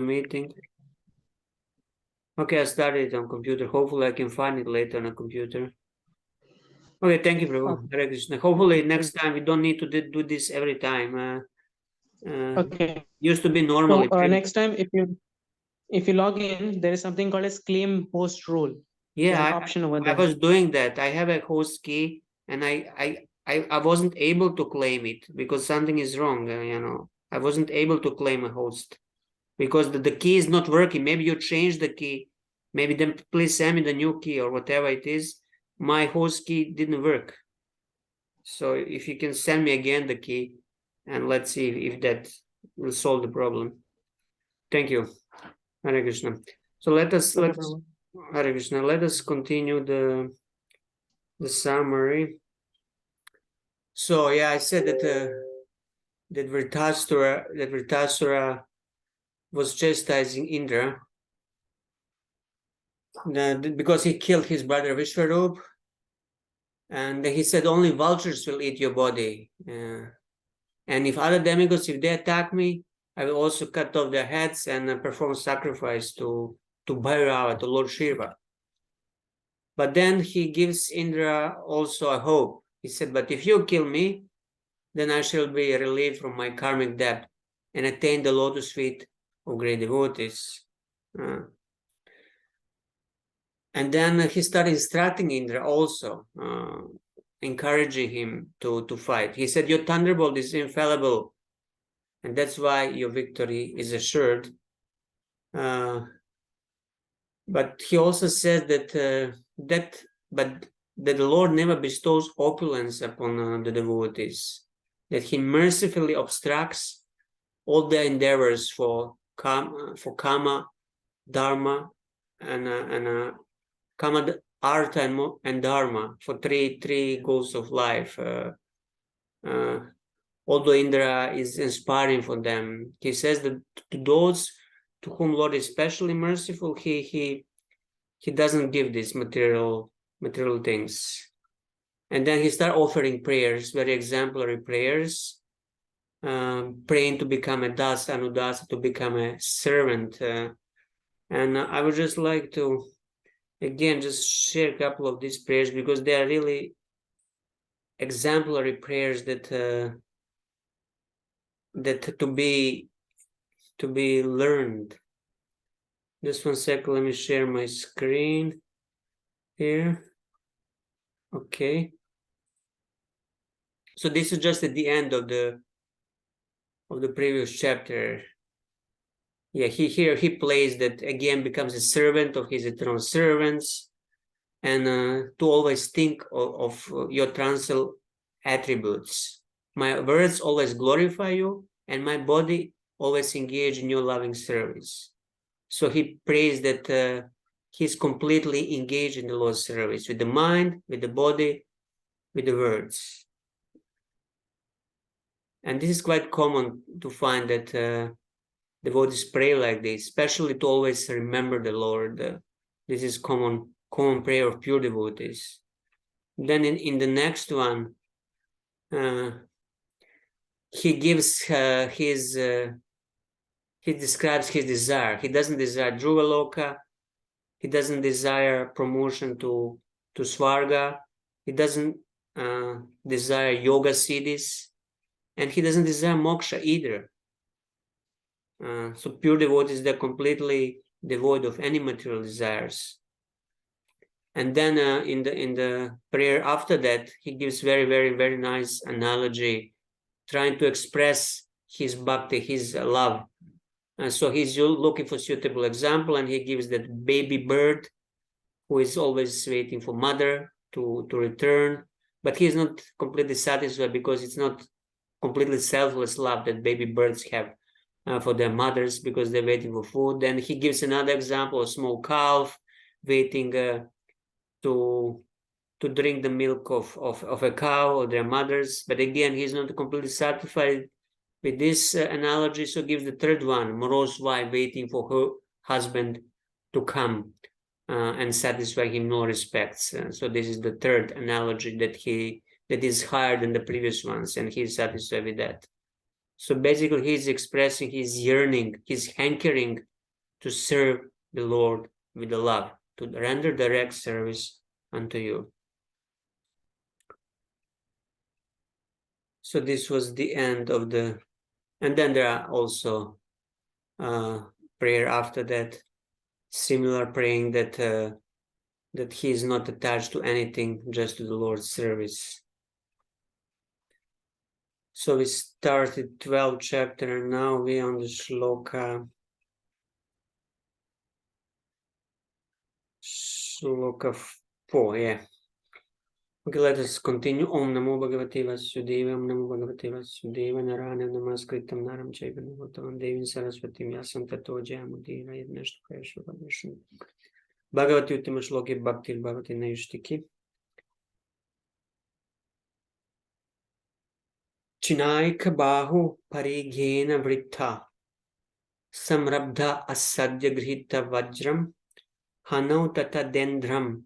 meeting. Okay, I started it on computer. Hopefully I can find it later on a computer. Okay, thank you, Prabhu. Hare Krishna. Hopefully next time we don't need to do this every time. Okay. Used to be normally. So next time, if you log in, there is something called as claim host role. Yeah, There's an option over I there. was doing that. I have a host key, and I wasn't able to claim it because something is wrong. I wasn't able to claim a host because the key is not working. Maybe you changed the key. Maybe then please send me the new key or whatever it is. My host key didn't work. So if you can send me again the key, and let's see if that will solve the problem. Thank you, Hare Krishna. So Hare Krishna. Let us continue the summary. So yeah, I said that that Vritasura was chastising Indra because he killed his brother Vishwarup, and he said only vultures will eat your body. And if other demigods, if they attack me, I will also cut off their heads and perform sacrifice to Bhairava, to Lord Shiva. But then he gives Indra also a hope. He said, but if you kill me, then I shall be relieved from my karmic debt and attain the lotus feet of great devotees. And then he started instructing Indra also, encouraging him to fight. He said, your thunderbolt is infallible, and that's why your victory is assured. But he also says that the Lord never bestows opulence upon the devotees, that he mercifully obstructs all their endeavors for kama, dharma, and kama, artha, and dharma, for three goals of life. Although Indra is inspiring for them, he says that to those to whom Lord is especially merciful, he doesn't give these material things. And then he starts offering prayers, very exemplary prayers, praying to become a das, anudasa, to become a servant. And I would just like to, again, just share a couple of these prayers because they are really exemplary prayers that to be learned. Just 1 second, let me share my screen here. Okay. So this is just at the end of the previous chapter. Yeah, he plays that again, becomes a servant of his eternal servants, and to always think of your transcendental attributes. My words always glorify you, and my body always engage in your loving service. So he prays that he's completely engaged in the Lord's service with the mind, with the body, with the words. And this is quite common to find that devotees pray like this, especially to always remember the Lord. This is common prayer of pure devotees. Then in the next one, he gives he describes his desire. He doesn't desire Dhruvaloka. He doesn't desire promotion to Svarga. He doesn't desire yoga siddhis, and he doesn't desire moksha either. So pure devotees, they're completely devoid of any material desires. And then in the prayer after that, he gives very, very, very nice analogy, trying to express his bhakti, his love. So he's looking for suitable example, and he gives that baby bird who is always waiting for mother to return, but he's not completely satisfied because it's not completely selfless love that baby birds have for their mothers because they're waiting for food. Then he gives another example, a small calf waiting to drink the milk of a cow or their mothers. But again, he's not completely satisfied with this analogy, so gives the third one, morose wife waiting for her husband to come and satisfy him no respects. So this is the third analogy that is higher than the previous ones, and he's satisfied with that. So basically, he's expressing his yearning, his hankering to serve the Lord with the love, to render direct service unto you. So this was the end of the, and then there are also prayer after that, similar praying that that he is not attached to anything, just to the Lord's service. So we started 12th chapter, and now we on the shloka 4, yeah. Okay, let us continue. Om Namo Bhagavate Vasudeva, Om Namo Bhagavate Vasudeva, Narayana Namaskritam Naram Chaiva Namatam Devin Saraswati Vyasam Tato Jayamudira Yadnashtakaya Shubhavishnu. Bhagavati Uttima Shloki Bhakti Bhagavati Naishtiki. Chinaika Bahu Parighena Vritta Samrabdha Asadya Grhita Vajram Hanau Tata Dendram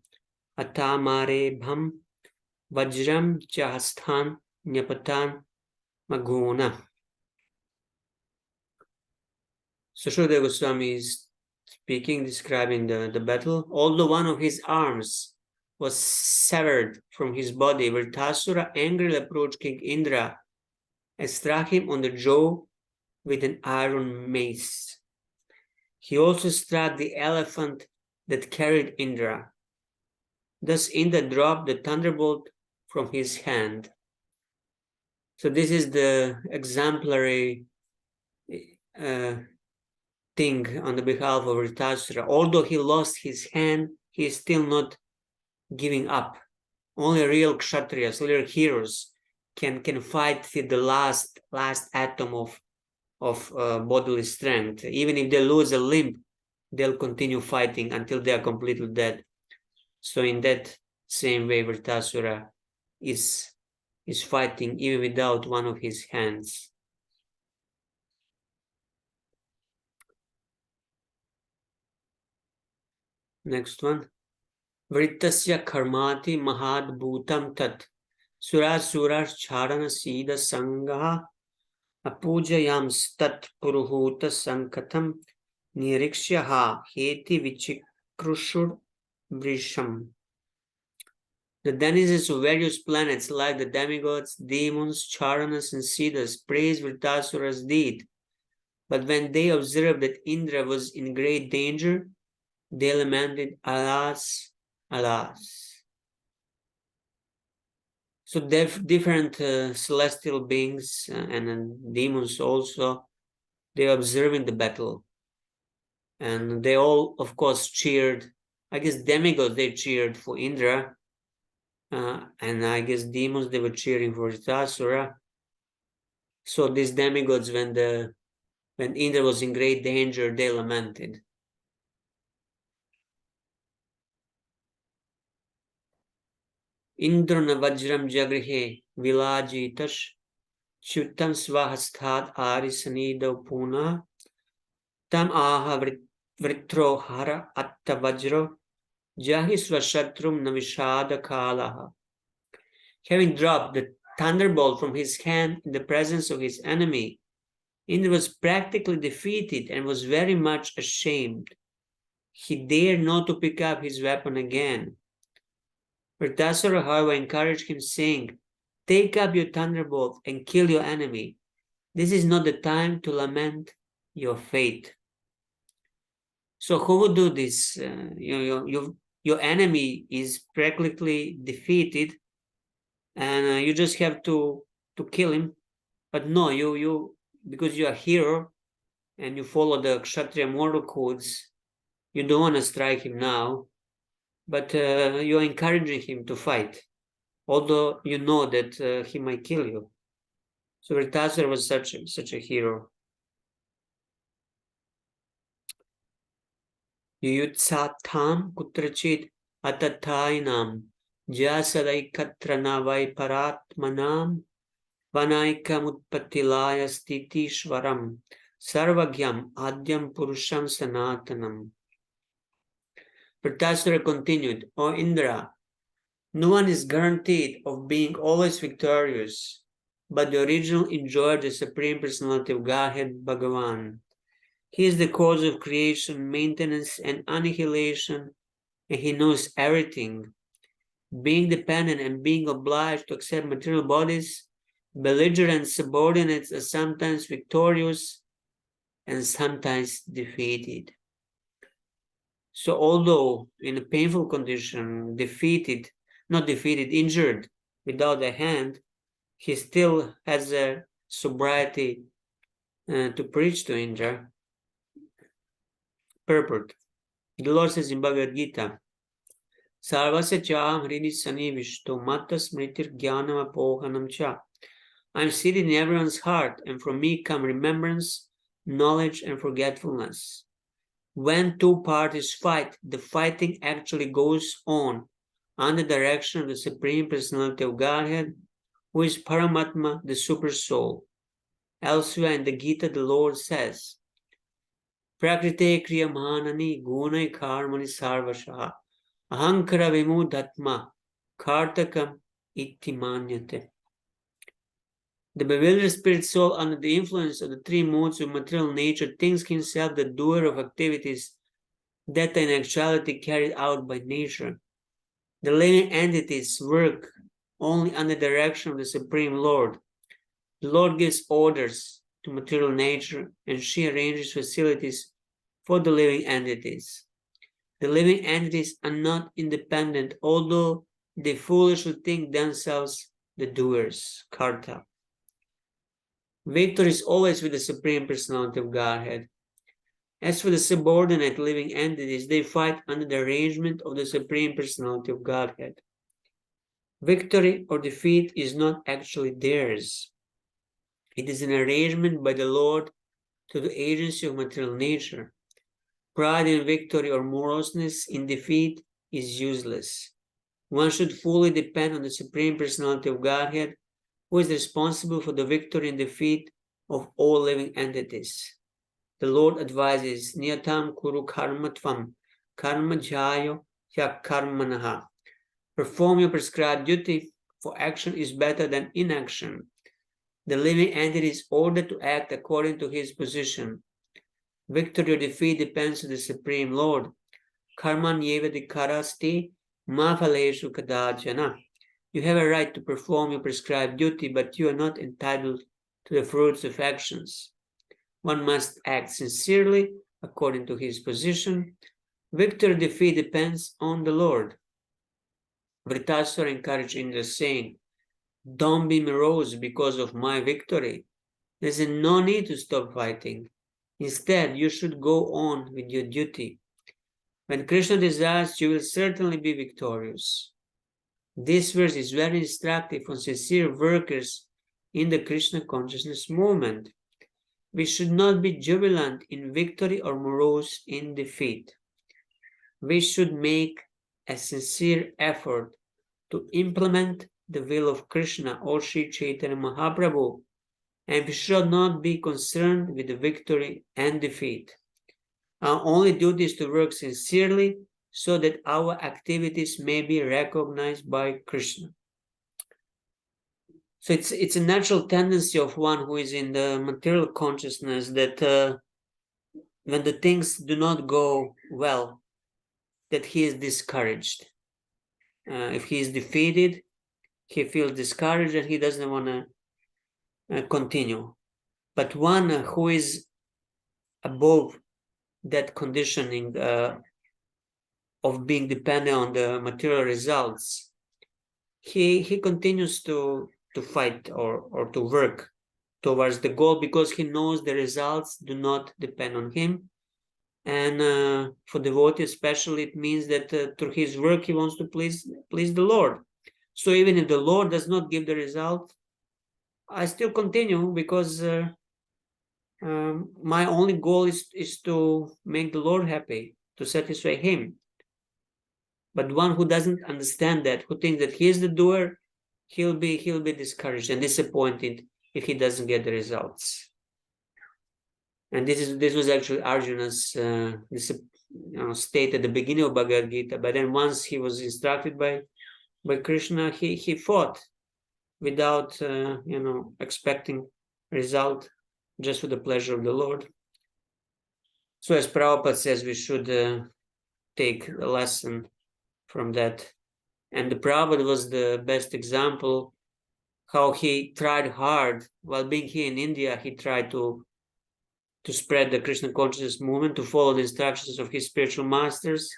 Atamare Bham Vajram Chahasthan Nyapatan Maguna. So Shukadeva Goswami is speaking, describing the battle. Although one of his arms was severed from his body, Vritasura angrily approached King Indra and struck him on the jaw with an iron mace. He also struck the elephant that carried Indra. Thus Indra dropped the thunderbolt from his hand. So this is the exemplary thing on the behalf of Vritasura. Although he lost his hand, he is still not giving up. Only real kshatriyas, real heroes, can fight till the last atom of bodily strength. Even if they lose a limb, they'll continue fighting until they are completely dead. So in that same way, Vritasura is fighting even without one of his hands. Next one. Vrittasya karmati mahad bhutam tat surasuras charana sida sangaha apujayam stat puruhuta sankatam nirikshyaha heti vichikrushur vrisham. The denizens of various planets, like the demigods, demons, charanas, and siddhas, praised Vritasura's deed. But when they observed that Indra was in great danger, they lamented, alas, alas. So different celestial beings and demons also, they observing the battle. And they all, of course, cheered. I guess demigods, they cheered for Indra. And I guess demons, they were cheering for Vritasura. So these demigods, when Indra was in great danger, they lamented. Indra vajram jagrihe vilajitash chutam svahasthat arisanido puna tam aha vritro hara atta vajro jahi swashatrum navishada kalaha. Having dropped the thunderbolt from his hand in the presence of his enemy, Indra was practically defeated and was very much ashamed. He dared not to pick up his weapon again. Vritasura, however, encouraged him, saying, "Take up your thunderbolt and kill your enemy. This is not the time to lament your fate." So who would do this? Your enemy is practically defeated, and you just have to kill him. But no, you because you're a hero and you follow the Kshatriya moral codes, you don't want to strike him now, but you're encouraging him to fight, although you know that he might kill you. So Vritasura was such a hero. Yuyutsatam kutrachit atatainam jasadai vai paratmanam vanaikam stitishvaram sarvagyam adyam purusham sanatanam. Vritasura continued, "O Indra, no one is guaranteed of being always victorious, but the original enjoyed the Supreme Personality of Godhead, Bhagavan. He is the cause of creation, maintenance, and annihilation, and he knows everything. Being dependent and being obliged to accept material bodies, belligerent subordinates are sometimes victorious and sometimes defeated. So although in a painful condition, injured, without a hand, he still has a sobriety to preach to Indra. Purport. The Lord says in Bhagavad Gita, Sarvasya cham hridi sanivishto matas smritir jnanam apohanam cha. I am seated in everyone's heart, and from me come remembrance, knowledge, and forgetfulness. When two parties fight, the fighting actually goes on under the direction of the Supreme Personality of Godhead, who is Paramatma, the Super Soul. Elsewhere in the Gita, the Lord says, Prakrite kriyamanani gunai karmani sarvashaha ahankara vimudatma kartakam iti manyate. The bewildered spirit soul, under the influence of the three moods of material nature, thinks himself the doer of activities that are in actuality carried out by nature. The living entities work only under the direction of the Supreme Lord. The Lord gives orders to material nature, and she arranges facilities for the living entities. The living entities are not independent, although they foolishly think themselves the doers, karta. Victory is always with the Supreme Personality of Godhead. As for the subordinate living entities, they fight under the arrangement of the Supreme Personality of Godhead. Victory or defeat is not actually theirs. It is an arrangement by the Lord through the agency of material nature. Pride in victory or moroseness in defeat is useless. One should fully depend on the Supreme Personality of Godhead, who is responsible for the victory and defeat of all living entities. The Lord advises, Niyatam kuru karma tvam, karma jayo ya karmanaha. Perform your prescribed duty, for action is better than inaction. The living entity is ordered to act according to his position. Victory or defeat depends on the Supreme Lord. Karman yeva dikarasti ma phaleshu kadachana. You have a right to perform your prescribed duty, but you are not entitled to the fruits of actions. One must act sincerely according to his position. Victory or defeat depends on the Lord. Vritasura encouraged Indra, saying, Don't be morose because of my victory. There's no need to stop fighting. Instead, you should go on with your duty. When Krishna desires, you will certainly be victorious. This verse is very instructive for sincere workers in the Krishna consciousness movement. We should not be jubilant in victory or morose in defeat. We should make a sincere effort to implement the will of Krishna or Sri Chaitanya Mahaprabhu, and we should not be concerned with the victory and defeat. Our only duty is to work sincerely so that our activities may be recognized by Krishna. So it's a natural tendency of one who is in the material consciousness that when the things do not go well, that he is discouraged. If he is defeated, he feels discouraged and he doesn't want to continue. But one who is above that conditioning of being dependent on the material results, he continues to fight or to work towards the goal because he knows the results do not depend on him. And for devotee especially, it means that through his work he wants to please the Lord. So even if the Lord does not give the result, I still continue because my only goal is to make the Lord happy, to satisfy him. But one who doesn't understand that, who thinks that he is the doer, he'll be discouraged and disappointed if he doesn't get the results. And this was actually Arjuna's state at the beginning of Bhagavad Gita. But then once he was instructed by Krishna, he fought without expecting result, just for the pleasure of the Lord. So as Prabhupada says, we should take a lesson from that. And the Prabhupada was the best example how he tried hard while being here in India. He tried to spread the Krishna consciousness movement, to follow the instructions of his spiritual masters.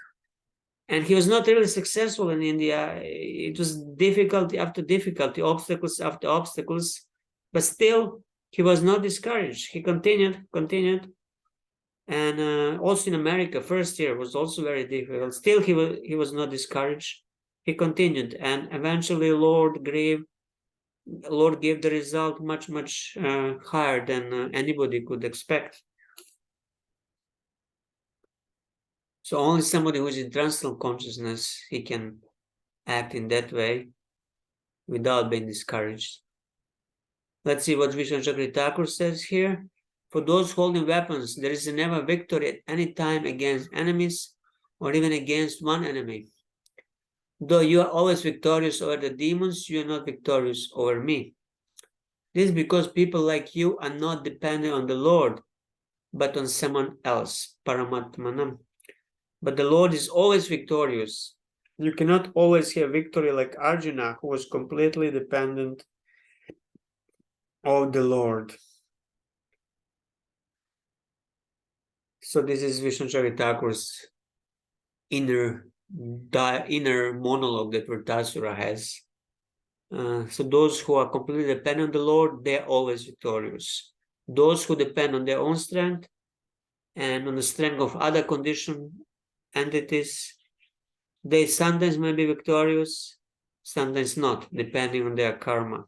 And he was not really successful in India. It was difficulty after difficulty, obstacles after obstacles, but still he was not discouraged. He continued. And also in America, first year was also very difficult. Still, he was not discouraged. He continued, and eventually, Lord gave the result much higher than anybody could expect. So only somebody who is in transcendental consciousness, he can act in that way without being discouraged. Let's see what Vishnu Chakri Thakur says here. For those holding weapons, there is never victory at any time against enemies or even against one enemy. Though you are always victorious over the demons, you are not victorious over me. This is because people like you are not dependent on the Lord, but on someone else, Paramatmanam. But the Lord is always victorious. You cannot always have victory like Arjuna, who was completely dependent on the Lord. So this is Vishnu Chakri Thakur's inner monologue that Vritasura has. So those who are completely dependent on the Lord, they're always victorious. Those who depend on their own strength and on the strength of other conditioned entities, they sometimes may be victorious, sometimes not, depending on their karma.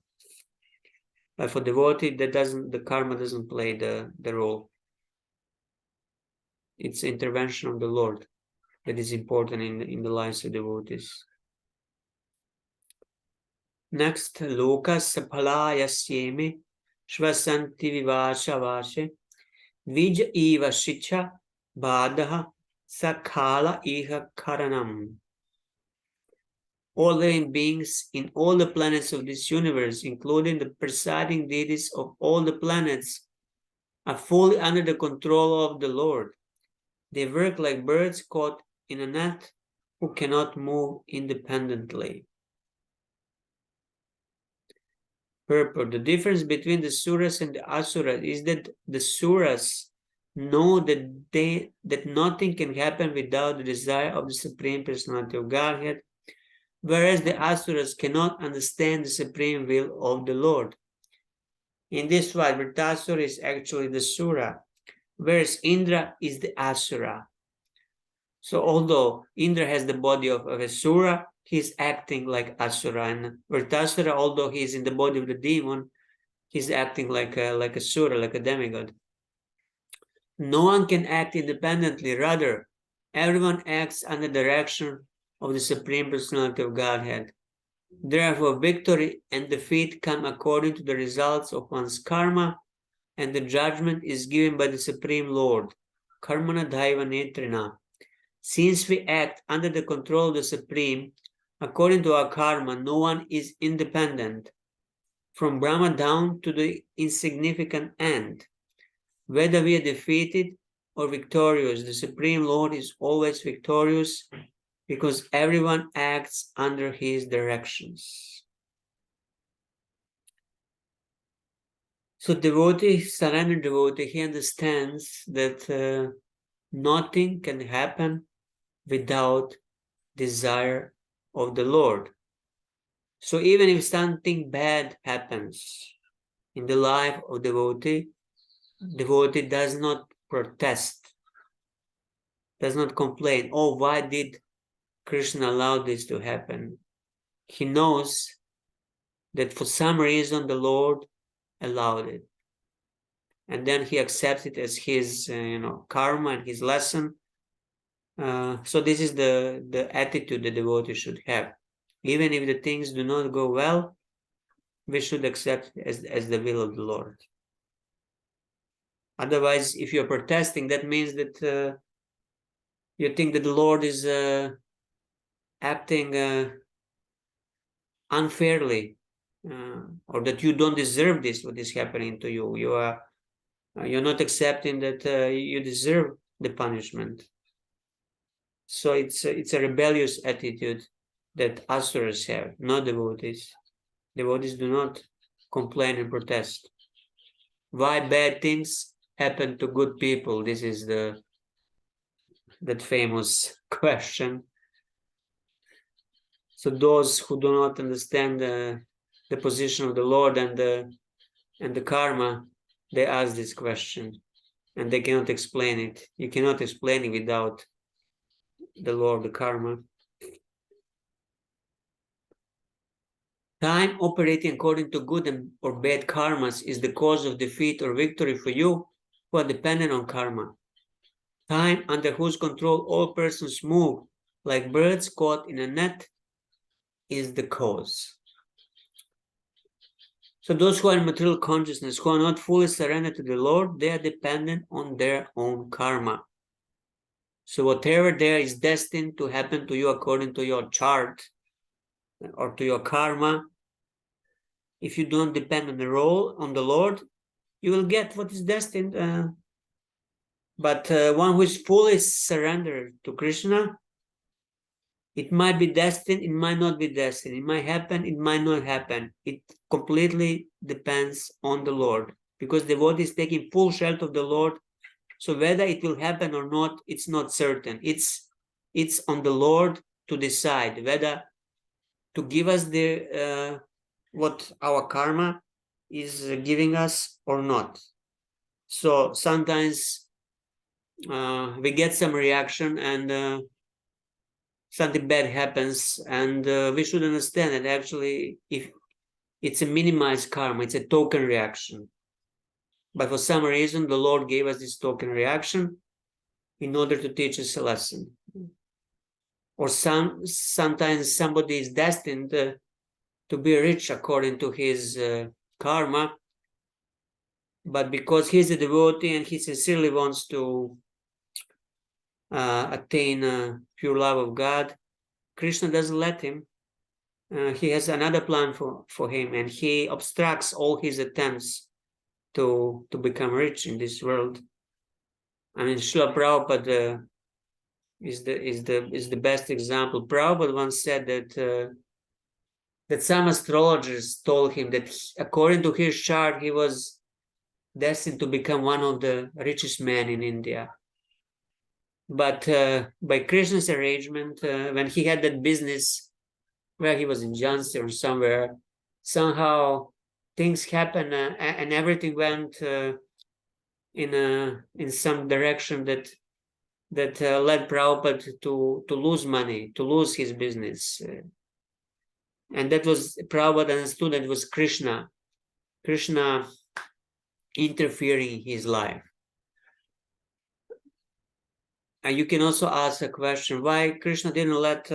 But for devotee, the karma doesn't play the role. It's intervention of the Lord that is important in the lives of devotees. Next, Lokas Sapalayasyeme Shvasanti Vivashavashe Vij Eva Shicha Badaha Sakala Iha Karanam. All living beings in all the planets of this universe, including the presiding deities of all the planets, are fully under the control of the Lord. They work like birds caught in a net who cannot move independently. Purport. The difference between the suras and the asuras is that the suras know that nothing can happen without the desire of the Supreme Personality of Godhead, whereas the asuras cannot understand the supreme will of the Lord. In this way, Vritasura is actually the sura, whereas Indra is the asura. So although Indra has the body of a sura, he's acting like asura, and Vritasura, although he's in the body of the demon, he's acting like a sura, like a demigod. No one can act independently. Rather, everyone acts under the direction of the Supreme Personality of Godhead. Therefore, victory and defeat come according to the results of one's karma, and the judgment is given by the Supreme Lord. Karmana Daiva Netrina. Since we act under the control of the Supreme, according to our karma, no one is independent, from Brahma down to the insignificant ant. Whether we are defeated or victorious, the Supreme Lord is always victorious because everyone acts under his directions. So devotee, surrendered devotee, he understands that nothing can happen without desire of the Lord. So even if something bad happens in the life of devotee does not protest, does not complain, oh, why did Krishna allow this to happen? He knows that for some reason the Lord allowed it. And then he accepts it as his karma and his lesson. So this is the attitude the devotee should have. Even if the things do not go well, we should accept as the will of the Lord. Otherwise, if you're protesting, that means that you think that the Lord is acting unfairly, or that you don't deserve this, what is happening to you. You're not accepting that you deserve the punishment. So it's a rebellious attitude that asuras have, not devotees. Devotees do not complain and protest. Why bad things happen to good people? This is that famous question. So those who do not understand the position of the Lord and the karma, they ask this question, and they cannot explain it. You cannot explain it without the law of the karma. Time operating according to good or bad karmas is the cause of defeat or victory for you who are dependent on karma. Time under whose control all persons move like birds caught in a net is the cause. So those who are in material consciousness, who are not fully surrendered to the Lord, they are dependent on their own karma. So whatever there is destined to happen to you according to your chart or to your karma, if you don't depend on the Lord, you will get what is destined. But one who is fully surrendered to Krishna, it might be destined, it might not be destined. It might happen, it might not happen. It completely depends on the Lord, because the devotee is taking full shelter of the Lord. So whether it will happen or not, it's not certain. It's on the Lord to decide whether to give us the what our karma is giving us or not. So sometimes we get some reaction and something bad happens, and we should understand that actually if it's a minimized karma, it's a token reaction. But for some reason, the Lord gave us this token reaction in order to teach us a lesson. Or sometimes somebody is destined to be rich according to his karma, but because he's a devotee and he sincerely wants to attain pure love of God, Krishna doesn't let him. He has another plan for him, and he obstructs all his attempts to become rich in this world. I mean, Srila Prabhupada is the best example. Prabhupada once said that some astrologers told him that according to his chart, he was destined to become one of the richest men in India. But by Krishna's arrangement, when he had that business where he was in Jhansi or somewhere, somehow things happened and everything went in some direction that led Prabhupada to lose money, to lose his business. And that was, Prabhupada understood that it was Krishna interfering in his life. And you can also ask a question, why Krishna didn't let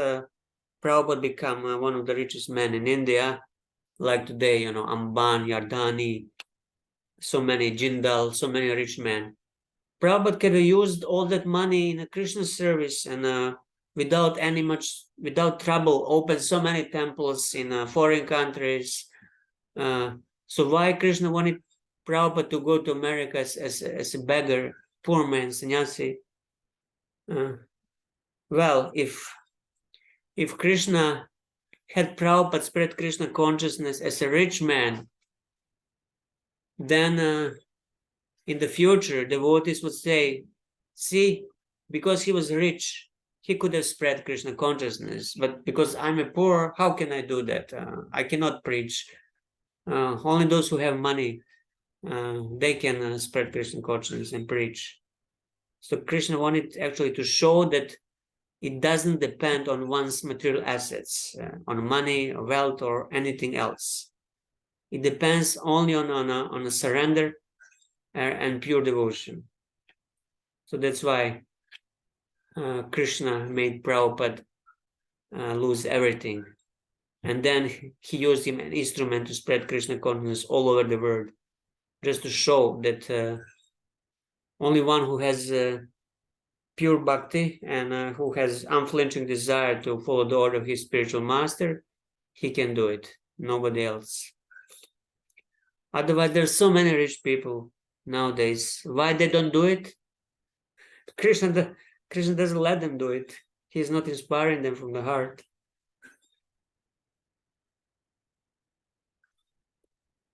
Prabhupada become one of the richest men in India, like today, Ambani, Adani, so many Jindal, so many rich men. Prabhupada could have used all that money in a Krishna service and without trouble opened so many temples in foreign countries. So why Krishna wanted Prabhupada to go to America as a beggar, poor man, sannyasi? Well, if Krishna had Prabhupada spread Krishna consciousness as a rich man, then in the future, devotees would say, see, because he was rich, he could have spread Krishna consciousness, but because I'm a poor, how can I do that? I cannot preach. Only those who have money, they can spread Krishna consciousness and preach. So Krishna wanted actually to show that it doesn't depend on one's material assets, on money, or wealth, or anything else. It depends only on a surrender and pure devotion. So that's why Krishna made Prabhupada lose everything. And then he used him an instrument to spread Krishna consciousness all over the world, just to show that only one who has pure bhakti and who has unflinching desire to follow the order of his spiritual master, he can do it. Nobody else. Otherwise, there's so many rich people nowadays. Why they don't do it? Krishna doesn't let them do it. He's not inspiring them from the heart.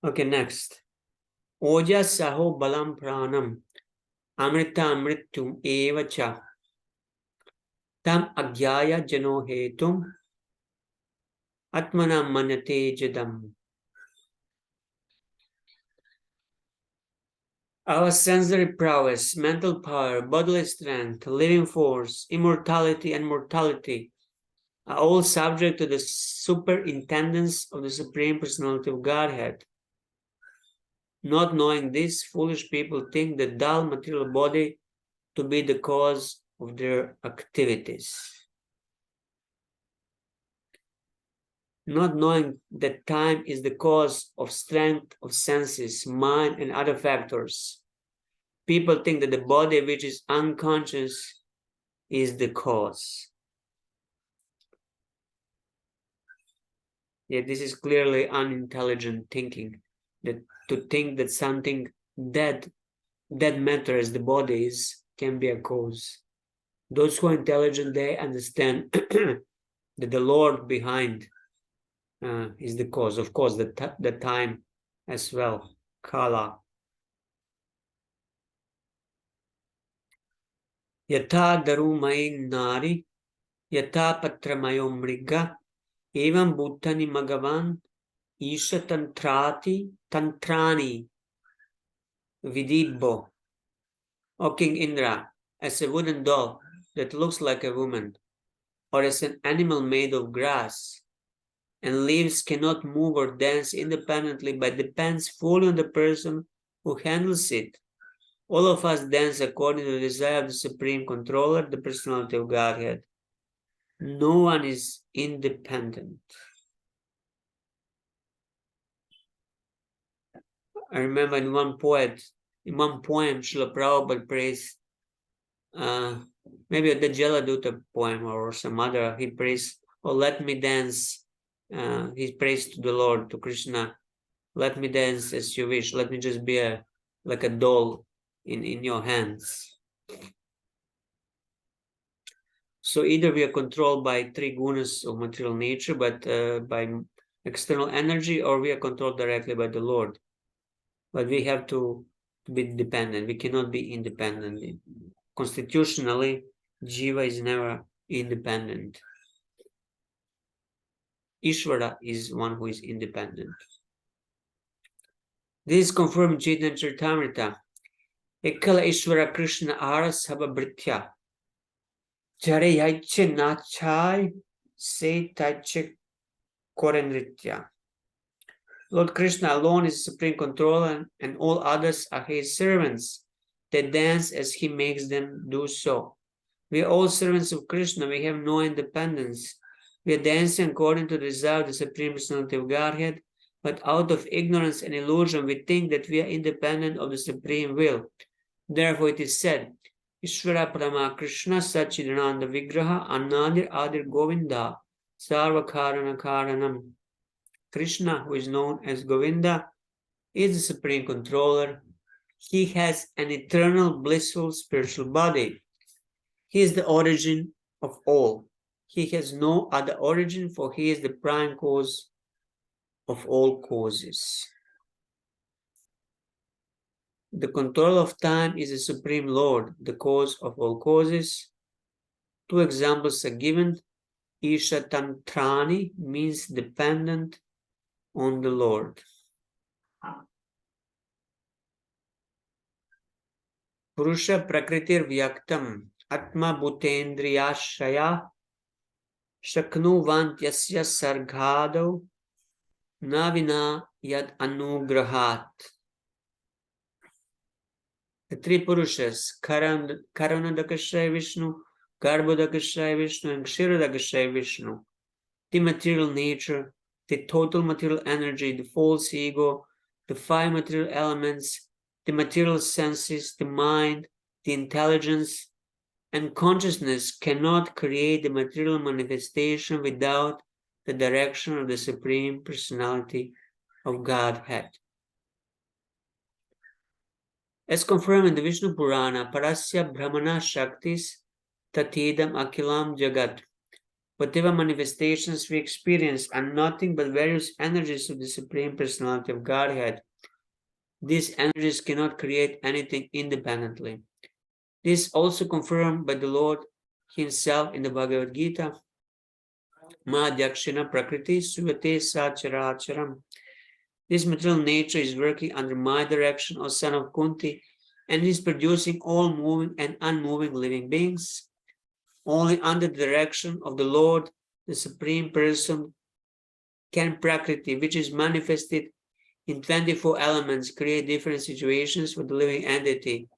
Okay, next. Oja saho balam pranam amrita mrityum eva cha tam agyaya jano hetum atmana manyate jadam. Our sensory prowess, mental power, bodily strength, living force, immortality and mortality are all subject to the superintendence of the Supreme Personality of Godhead. Not knowing this, foolish people think the dull material body to be the cause of their activities. Not knowing that time is the cause of strength of senses, mind, and other factors. People think that the body which is unconscious is the cause. Yet this is clearly unintelligent thinking. That to think that something dead matter as the body is can be a cause. Those who are intelligent, they understand that the Lord behind is the cause. Of course, the time as well. Kala. Yata darumai nari, yata patramayo mriga, evam bhuttani magavan, isha tantrani, vidibbo. O King Indra, as a wooden doll that looks like a woman, or as an animal made of grass and leaves cannot move or dance independently but depends fully on the person who handles it. All of us dance according to the desire of the Supreme Controller, the Personality of Godhead. No one is independent. I remember in one poem, Srila Prabhupada praised maybe the Jaladuta poem or some other, he praised, oh, let me dance. He praised to the Lord, to Krishna, let me dance as you wish. Let me just be like a doll in your hands. So either we are controlled by three gunas of material nature, but by external energy, or we are controlled directly by the Lord. But we have to be dependent. We cannot be independent. Constitutionally, Jiva is never independent. Ishvara is one who is independent. This is confirmed Chaitanya Charitamrita. Ekala Ishvara Krishna Aras Hababritya. Jare Yaiche Nachai Se Taiche Korenritya. Lord Krishna alone is the supreme controller, and all others are his servants. They dance as he makes them do so. We are all servants of Krishna. We have no independence. We are dancing according to the desire of the Supreme Personality of Godhead, but out of ignorance and illusion, we think that we are independent of the Supreme Will. Therefore, it is said, Ishvara Parama Krishna Sachidananda Vigraha Anadir Adir Govinda Sarva Karana Karanam. Krishna, who is known as Govinda, is the Supreme Controller. He has an eternal, blissful spiritual body. He is the origin of all. He has no other origin, for he is the prime cause of all causes. The control of time is the Supreme Lord, the cause of all causes. Two examples are given. Isha Tantrani means dependent on the Lord. Purusha Prakritir Vyaktam Atma Bhutendriyashaya Shaknuvantyasya Sargado Navina Yad Anugrahat. The three Purushas, Karanadakashaya Vishnu, Garbhodakashaya Vishnu, and Kshirodakashaya Vishnu, the material nature, the total material energy, the false ego, the five material elements, the material senses, the mind, the intelligence, and consciousness cannot create the material manifestation without the direction of the Supreme Personality of Godhead. As confirmed in the Vishnu Purana, Parasya Brahmana Shaktis Tatidam Akilam Jagat. Whatever manifestations we experience are nothing but various energies of the Supreme Personality of Godhead. These energies cannot create anything independently. This is also confirmed by the Lord Himself in the Bhagavad Gita. Madhyakshina Prakriti Suvate Sacharacharam. This material nature is working under my direction, O son of Kunti, and is producing all moving and unmoving living beings. Only under the direction of the Lord, the Supreme Person, can Prakriti, which is manifested in 24 elements, create different situations for the living entity.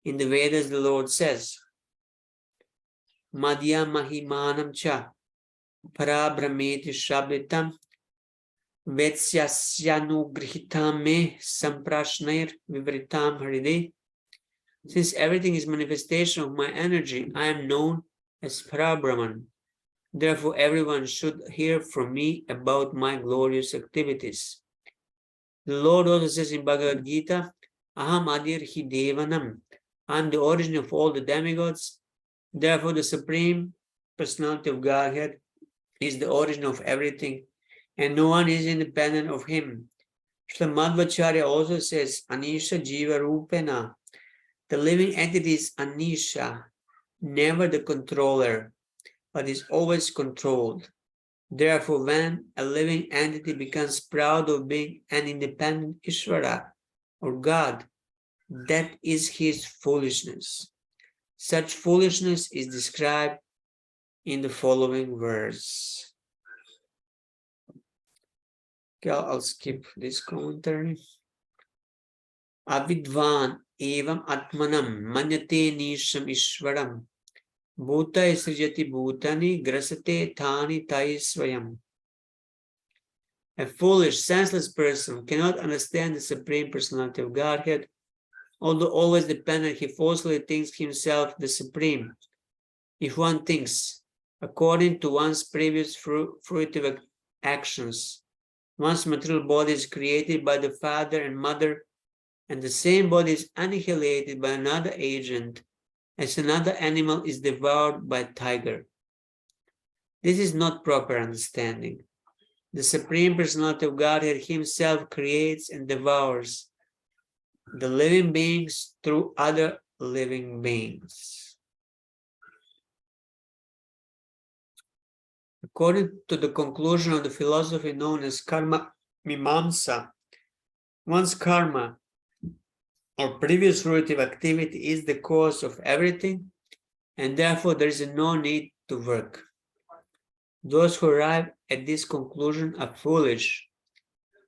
In the Vedas, the Lord says, Madhya Mahimanam Cha Parabrahmeti Shabditam Vetsyasyanugrhitam Me Samprashnair Vivritam Haride. Since everything is manifestation of my energy, I am known as Parabrahman. Therefore, everyone should hear from me about my glorious activities. The Lord also says in Bhagavad Gita, Aham Adir Hi Devanam. I am the origin of all the demigods. Therefore, the Supreme Personality of Godhead is the origin of everything, and no one is independent of Him. Srila Madhvacharya also says, Anisha Jiva Rupena. The living entity is Anisha, never the controller, but is always controlled. Therefore, when a living entity becomes proud of being an independent Ishvara or God, that is his foolishness. Such foolishness is described in the following verse. Okay, I'll skip this commentary. Avidvan evam atmanam manyate nisham ishvaram bhuta srijati bhutani grasate thani tai swayam. A foolish, senseless person cannot understand the Supreme Personality of Godhead. Although always dependent, he falsely thinks himself the Supreme. If one thinks, according to one's previous fruitive actions, one's material body is created by the father and mother, and the same body is annihilated by another agent, as another animal is devoured by a tiger. This is not proper understanding. The Supreme Personality of Godhead Himself creates and devours the living beings through other living beings. According to the conclusion of the philosophy known as karma mimamsa, one's karma or previous fruitive activity is the cause of everything, and therefore there is no need to work. Those who arrive at this conclusion are foolish.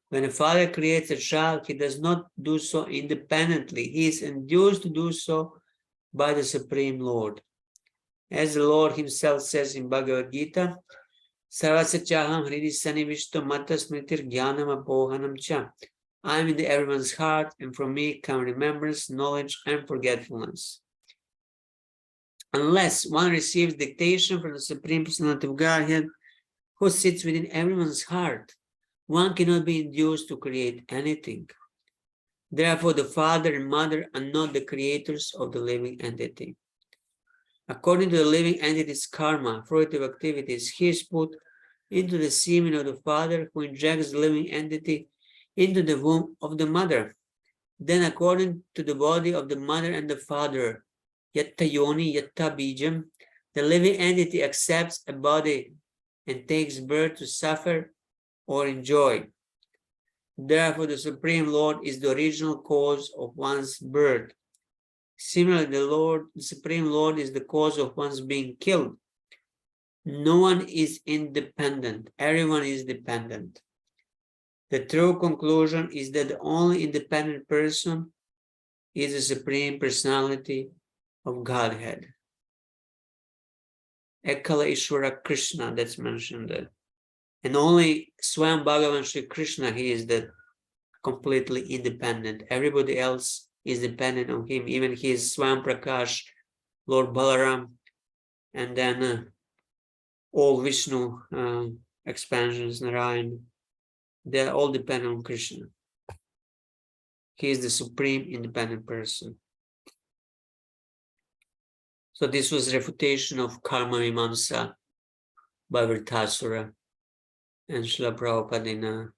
When a father creates a child, he does not do so independently. He is induced to do so by the Supreme Lord. As the Lord Himself says in Bhagavad Gita, Sarvasachaham hridi sanivishto matasmritir jnanam apohanam cha. I am in everyone's heart, and from me come remembrance, knowledge, and forgetfulness. Unless one receives dictation from the Supreme Personality of Godhead, who sits within everyone's heart, one cannot be induced to create anything. Therefore, the father and mother are not the creators of the living entity. According to the living entity's karma, fruitive activities, he is put into the semen of the father, who injects the living entity into the womb of the mother. Then, according to the body of the mother and the father, yatta yoni yatta bijam, the living entity accepts a body and takes birth to suffer or enjoy. Therefore, the Supreme Lord is the original cause of one's birth. Similarly, the Supreme Lord is the cause of one's being killed. No one is independent. Everyone is dependent. The true conclusion is that the only independent person is the Supreme Personality of Godhead. Ekala Ishvara Krishna, that's mentioned there. And only Swam Bhagavan Shri Krishna, he is the completely independent. Everybody else is dependent on him. Even his Swam Prakash, Lord Balaram, and then all Vishnu expansions, Narayan, they're all dependent on Krishna. He is the supreme independent person. So this was refutation of karma mimamsa by Vritasura and Srila Prabhupada in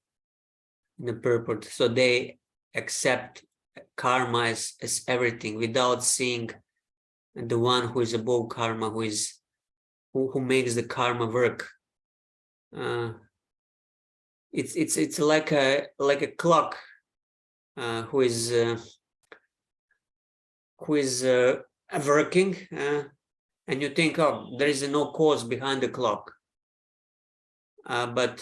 the purport. So they accept karma as everything without seeing the one who is above karma, who makes the karma work. It's like a clock who is working, and you think, oh, there is no cause behind the clock, but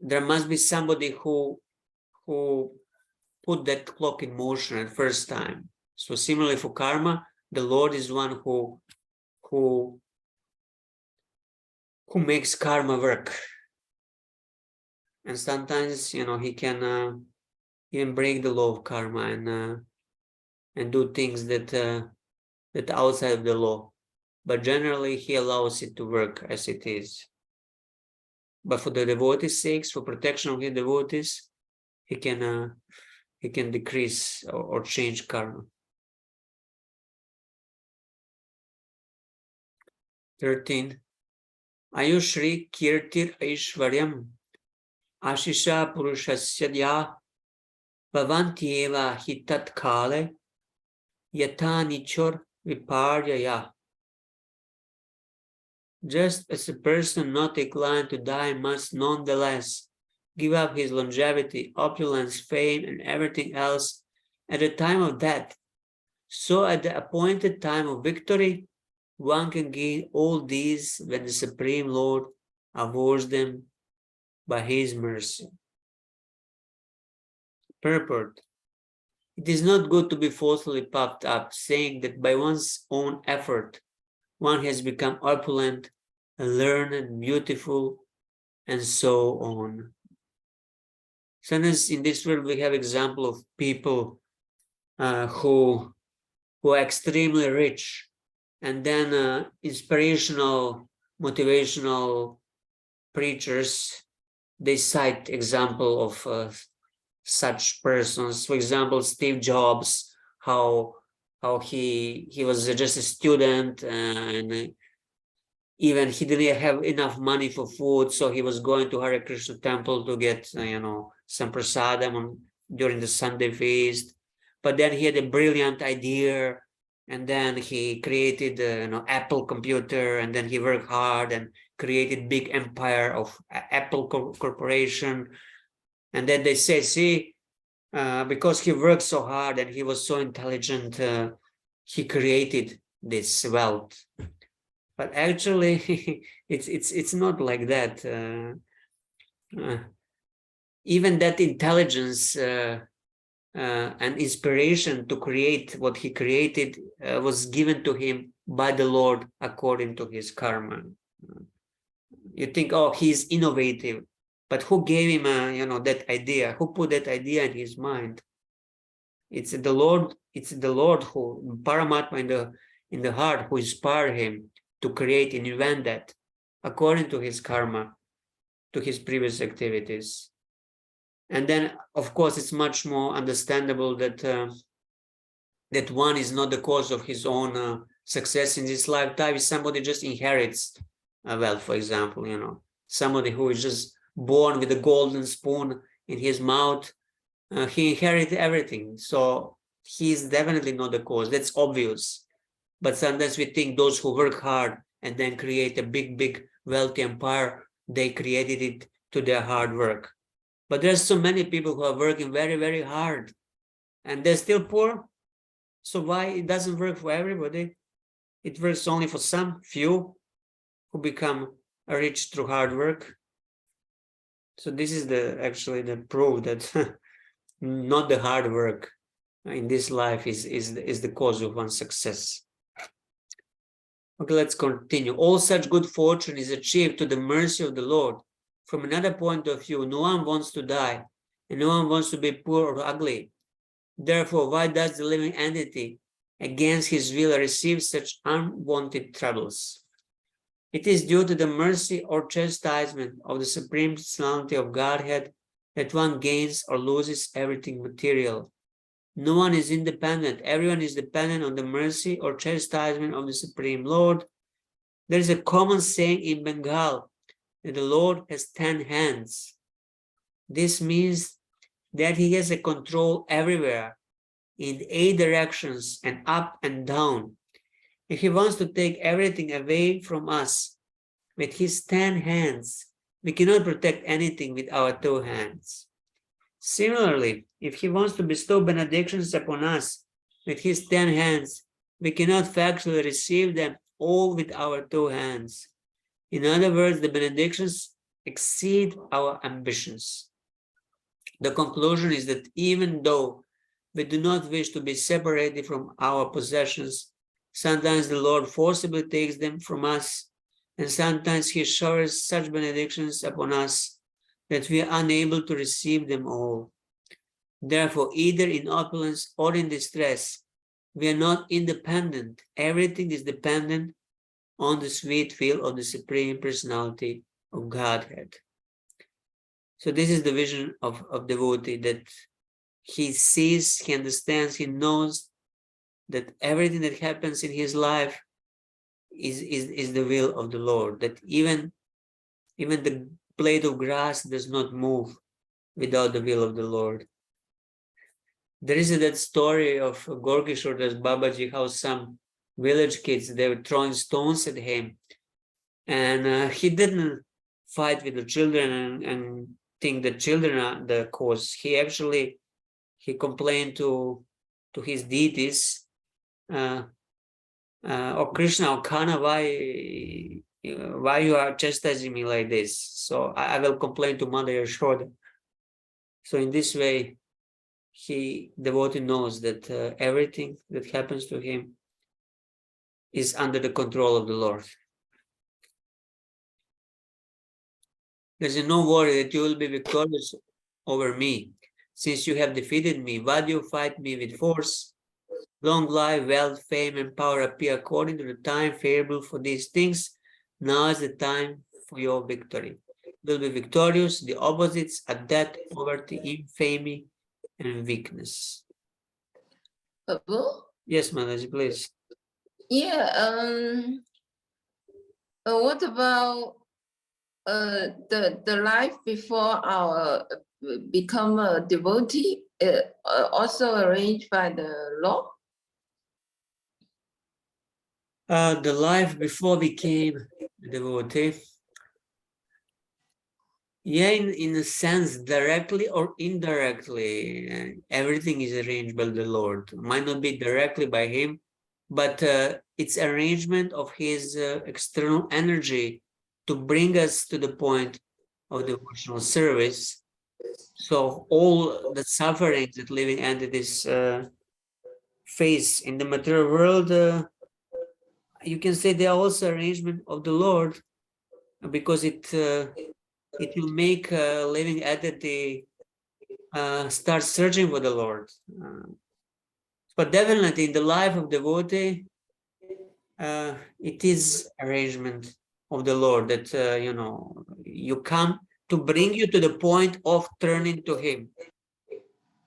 there must be somebody who put that clock in motion at first time. So similarly for karma, the Lord is one who makes karma work. And sometimes, he can even break the law of karma and do things that outside of the law. But generally, he allows it to work as it is. But for the devotees' sakes, for protection of his devotees, he can decrease or change karma. 13. Ayushri kirtir aishvaryam ashisha purushasya dya bhavantyeva hitat kale yata nichor viparyaya. Just as a person not inclined to die must nonetheless give up his longevity, opulence, fame, and everything else at the time of death, so at the appointed time of victory, one can gain all these when the Supreme Lord awards them by his mercy. Purport. It is not good to be falsely puffed up, saying that by one's own effort one has become opulent, learned, beautiful, and so on. Sometimes in this world we have example of people who are extremely rich, and then inspirational, motivational preachers, they cite example of such persons. For example, Steve Jobs, how he was just a student, and even he didn't have enough money for food, so he was going to Hare Krishna temple to get some prasadam during the Sunday feast. But then he had a brilliant idea, and then he created Apple computer, and then he worked hard and created big empire of Apple Corporation. And then they say, see, because he worked so hard and he was so intelligent, he created this wealth. But actually, it's not like that. Even that intelligence and inspiration to create what he created was given to him by the Lord according to his karma. You think, oh, he's innovative, but who gave him that idea? Who put that idea in his mind? It's the Lord. It's the Lord who Paramatma in the heart who inspired him to create and invent that according to his karma, to his previous activities. And then, of course, it's much more understandable that that one is not the cause of his own success in this lifetime. If somebody just inherits wealth, for example, somebody who is just born with a golden spoon in his mouth, he inherited everything. So he's definitely not the cause. That's obvious. But sometimes we think those who work hard and then create a big, wealthy empire, they created it to their hard work. But there's so many people who are working very, very hard and they're still poor. So why it doesn't work for everybody? It works only for some few who become rich through hard work. So this is actually the proof that not the hard work in this life is the cause of one's success. Okay, let's continue. All such good fortune is achieved to the mercy of the Lord. From another point of view, no one wants to die, and no one wants to be poor or ugly. Therefore, why does the living entity, against his will, receive such unwanted troubles? It is due to the mercy or chastisement of the supreme personality of Godhead that one gains or loses everything material. No one is independent. Everyone is dependent on the mercy or chastisement of the Supreme Lord. There is a common saying in Bengal that the Lord has 10 hands. This means that he has a control everywhere, in 8 directions and up and down. If he wants to take everything away from us with his 10 hands, we cannot protect anything with our 2 hands. Similarly, if he wants to bestow benedictions upon us with his 10 hands, we cannot factually receive them all with our 2 hands. In other words, the benedictions exceed our ambitions. The conclusion is that even though we do not wish to be separated from our possessions, sometimes the Lord forcibly takes them from us, and sometimes he showers such benedictions upon us that we are unable to receive them all. Therefore, either in opulence or in distress, we are not independent. Everything is dependent on the sweet will of the Supreme Personality of Godhead. So this is the vision of devotee, that he sees, he understands, he knows that everything that happens in his life is the will of the Lord, that even the blade of grass does not move without the will of the Lord. There is that story of Gorkishordas Babaji, how some village kids, they were throwing stones at him, and he didn't fight with the children and think the children are the cause. He complained to his deities, oh Krishna, oh Kana, why you are chastising me like this? So I will complain to Mother Yashoda. So in this way, devotee knows that everything that happens to him is under the control of the Lord. There's no worry that you will be victorious over me, since you have defeated me. Why do you fight me with force? Long life, wealth, fame, and power appear according to the time favorable for these things. Now is the time for your victory. You will be victorious. The opposites are death, poverty, infamy, and weakness. Prabhu? Yes, Mataji, please. Yeah, what about the life before our become a devotee, also arranged by the law? The life before we became a devotee, yeah, in a sense, directly or indirectly, everything is arranged by the Lord. Might not be directly by him, but it's arrangement of his external energy to bring us to the point of devotional service. So all the sufferings that living entities face in the material world, you can say they are also arrangement of the Lord, because it will make a living entity start searching for the Lord. But definitely in the life of devotee, it is arrangement of the Lord that you come to bring you to the point of turning to him.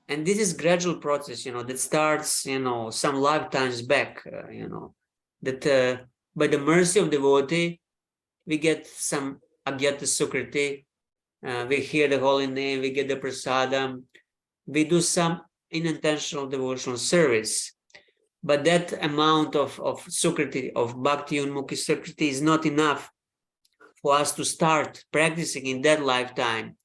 And this is gradual process, that starts, some lifetimes back, that by the mercy of devotee, we get some agyata sukriti, we hear the holy name, we get the prasadam, we do some unintentional devotional service. But that amount of sukriti, of bhakti unmukhi sukriti, is not enough for us to start practicing in that lifetime.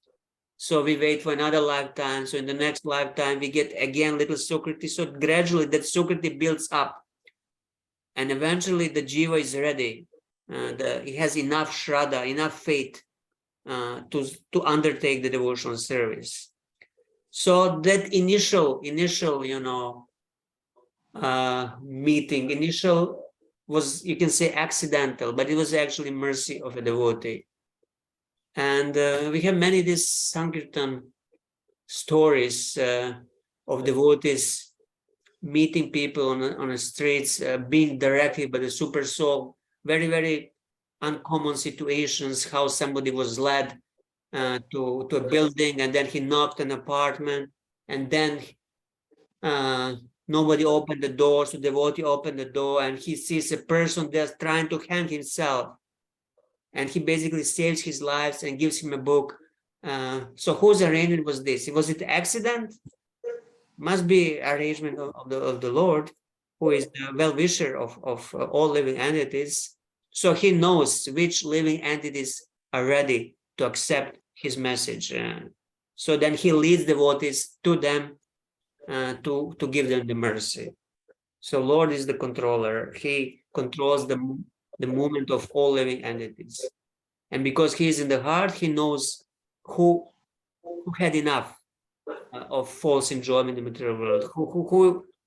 So we wait for another lifetime. So in the next lifetime, we get again little sukriti. So gradually that sukriti builds up. And eventually the jiva is ready. He has enough shraddha, enough faith to undertake the devotional service. So that initial, meeting, initial was, you can say, accidental, but it was actually mercy of a devotee. And we have many these Sankirtan stories of devotees meeting people on the streets, being directed by the super soul, very, very uncommon situations, how somebody was led to a building, and then he knocked an apartment, and then nobody opened the door, so the devotee opened the door, and he sees a person that's trying to hang himself, and he basically saves his life and gives him a book. So whose arrangement was this? Was it accident? Must be arrangement of the Lord, who is the well-wisher of all living entities. So he knows which living entities are ready to accept his message. So then he leads devotees to them to give them the mercy. So Lord is the controller. He controls the movement of all living entities. And because he is in the heart, he knows who had enough of false enjoyment in the material world,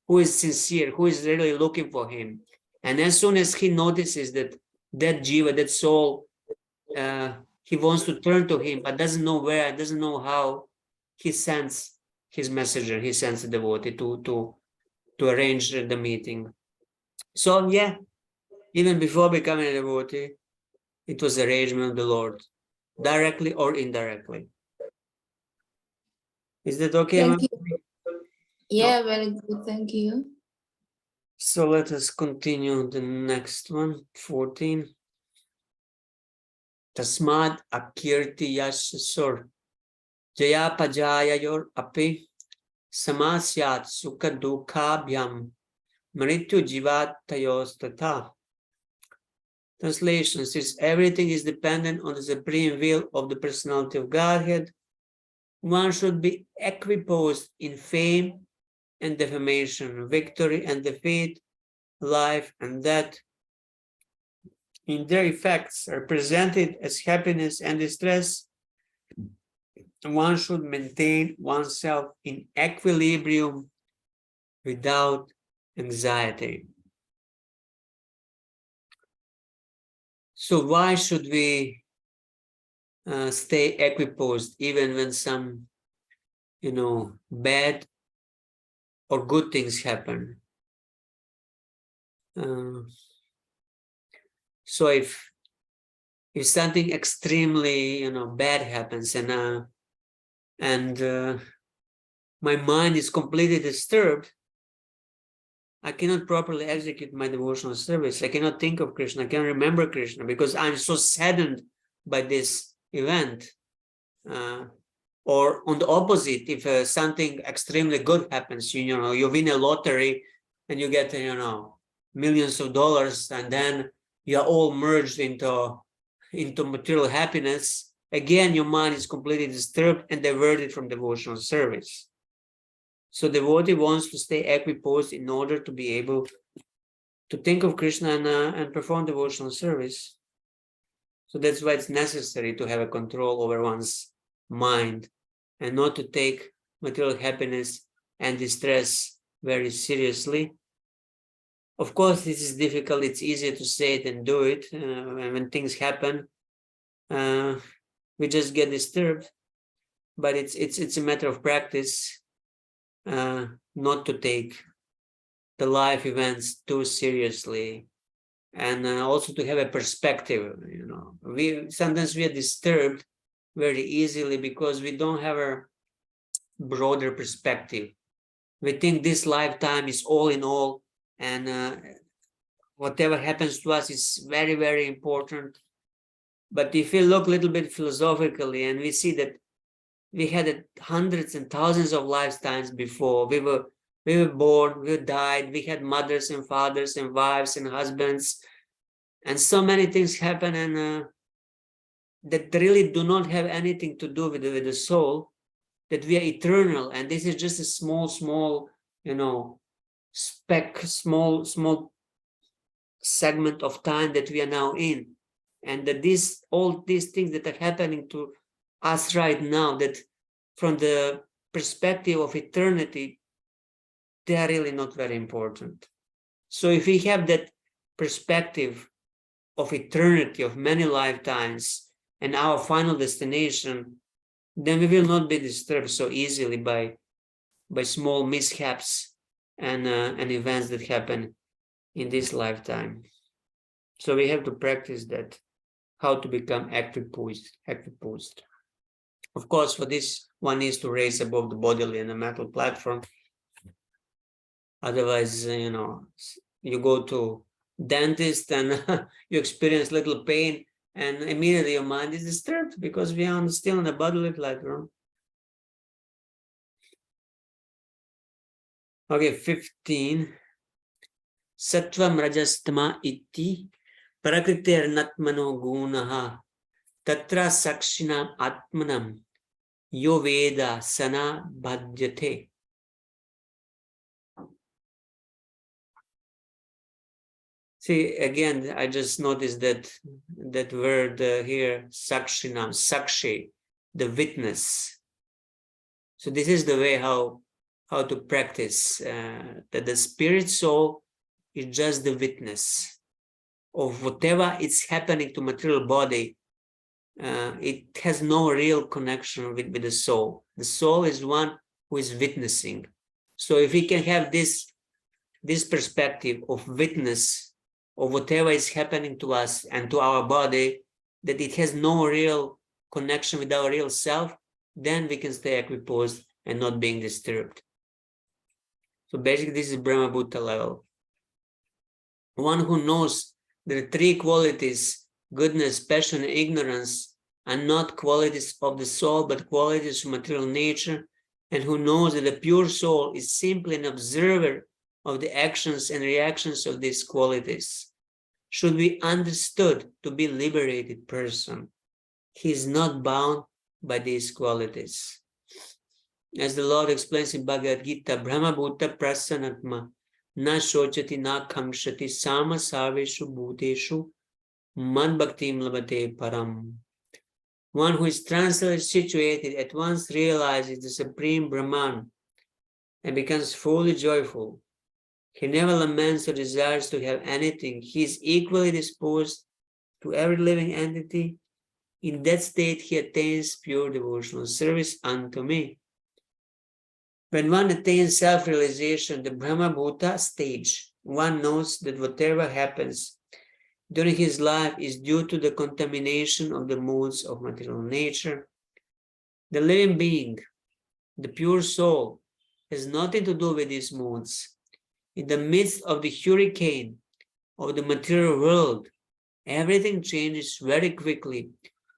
who is sincere, who is really looking for him. And as soon as he notices that jiva, that soul, he wants to turn to him, but doesn't know where, doesn't know how, he sends his messenger, he sends the devotee to arrange the meeting. So yeah, even before becoming a devotee, it was arrangement of the Lord, directly or indirectly. Is that okay? Thank you. Yeah, very good. Thank you. So let us continue the next one, 14. Tasmad akirti yasasur jaya pajayayor api samasyat sukha dukhabhyam mrityu jivat tayos tatha. Translation: since everything is dependent on the supreme will of the personality of Godhead, one should be equiposed in fame and defamation, victory and defeat, life and death, in their effects are presented as happiness and distress. One should maintain oneself in equilibrium without anxiety. So why should we stay equiposed even when some, bad or good things happen? So if something extremely, bad happens and my mind is completely disturbed, I cannot properly execute my devotional service. I cannot think of Krishna. I cannot remember Krishna because I'm so saddened by this event. Or on the opposite, if something extremely good happens, you win a lottery and you get, millions of dollars, and then you're all merged into material happiness. Again, your mind is completely disturbed and diverted from devotional service. So the devotee wants to stay equiposed in order to be able to think of Krishna and perform devotional service. So that's why it's necessary to have a control over one's mind and not to take material happiness and distress very seriously. Of course, this is difficult. It's easier to say it than do it. And when things happen, we just get disturbed. But it's a matter of practice. Not to take the life events too seriously, and also to have a perspective. We sometimes are disturbed very easily because we don't have a broader perspective. We think this lifetime is all in all, and whatever happens to us is very, very important. But if we look a little bit philosophically, and we see that we had hundreds and thousands of lifetimes before. We were born, we died, we had mothers and fathers and wives and husbands, and so many things happen, and that really do not have anything to do with the soul, that we are eternal, and this is just a small, speck, small segment of time that we are now in, and that all these things that are happening to us right now, that from the perspective of eternity, they are really not very important. So if we have that perspective of eternity, of many lifetimes, and our final destination, then we will not be disturbed so easily by small mishaps and events that happen in this lifetime. So we have to practice that, how to become equiposed. Of course, for this, one needs to raise above the bodily and the mental platform. Otherwise, you go to dentist and you experience little pain, and immediately your mind is disturbed because we are still on the bodily platform. Okay, 15. Sattvam rajastama iti prakritirnatmano gunaha tatra sakshinam atmanam yo veda sana bhadyate. See, again, I just noticed that word here, sakshinam, sakshi, the witness. So this is the way how to practice, that the spirit soul is just the witness of whatever is happening to material body. It has no real connection with the soul. The soul is one who is witnessing. So if we can have this perspective of witness of whatever is happening to us and to our body, that it has no real connection with our real self, then we can stay equiposed and not being disturbed. So basically, this is Brahma Bhuta level. One who knows the three qualities, goodness, passion, and ignorance, are not qualities of the soul, but qualities of material nature, and who knows that the pure soul is simply an observer of the actions and reactions of these qualities, should be understood to be a liberated person. He is not bound by these qualities. As the Lord explains in Bhagavad Gita, Brahma Bhuta Prasanatma na shochati na kamshati sama sarveshu bhuteshu man bhaktim labate param. One who is tranquilly situated at once realizes the supreme Brahman and becomes fully joyful. He never laments or desires to have anything. He is equally disposed to every living entity. In that state, he attains pure devotional service unto me. When one attains self-realization, the Brahma Bhuta stage, one knows that whatever happens during his life is due to the contamination of the moods of material nature. The living being, the pure soul, has nothing to do with these moods. In the midst of the hurricane of the material world, everything changes very quickly.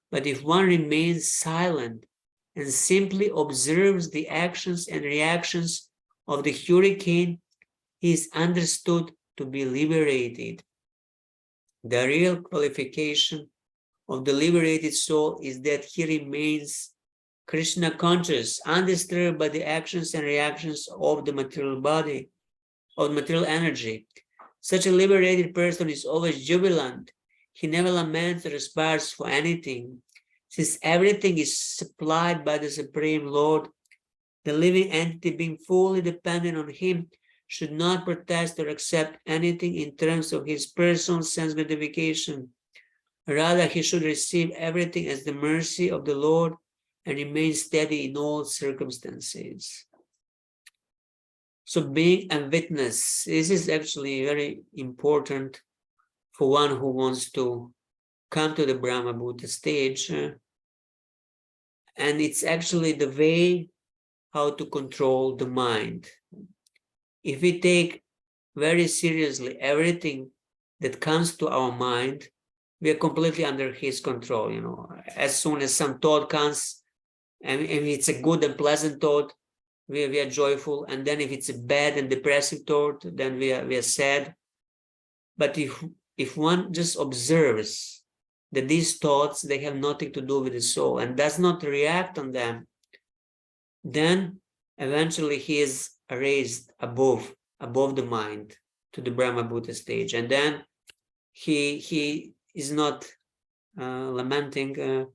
But if one remains silent and simply observes the actions and reactions of the hurricane, he is understood to be liberated. The real qualification of the liberated soul is that he remains Krishna conscious, undisturbed by the actions and reactions of the material body, of material energy. Such a liberated person is always jubilant. He never laments or aspires for anything. Since everything is supplied by the Supreme Lord, the living entity, being fully dependent on him, should not protest or accept anything in terms of his personal sense gratification. Rather, he should receive everything as the mercy of the Lord and remain steady in all circumstances. So being a witness, this is actually very important for one who wants to come to the Brahma Bhuta stage. And it's actually the way how to control the mind. If we take very seriously everything that comes to our mind, we are completely under his control. As soon as some thought comes, and if it's a good and pleasant thought, we are joyful. And then if it's a bad and depressive thought, then we are sad. But if one just observes that these thoughts, they have nothing to do with the soul and does not react on them, then eventually he is raised above the mind to the Brahma Bhuta stage. And then he is not lamenting,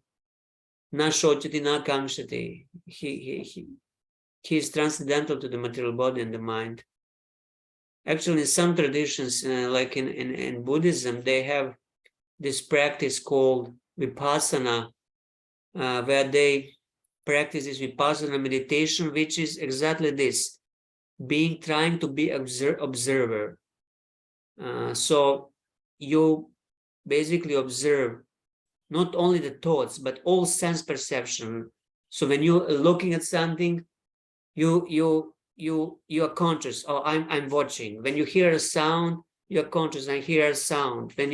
na shochati, na kamshati. He is transcendental to the material body and the mind. Actually, in some traditions, like in Buddhism, they have this practice called vipassana, where they practice this vipassana meditation, which is exactly this, trying to be observer. So you basically observe not only the thoughts, but all sense perception. So when you're looking at something, you are conscious. Oh, I'm watching. When you hear a sound, you're conscious. I hear a sound. When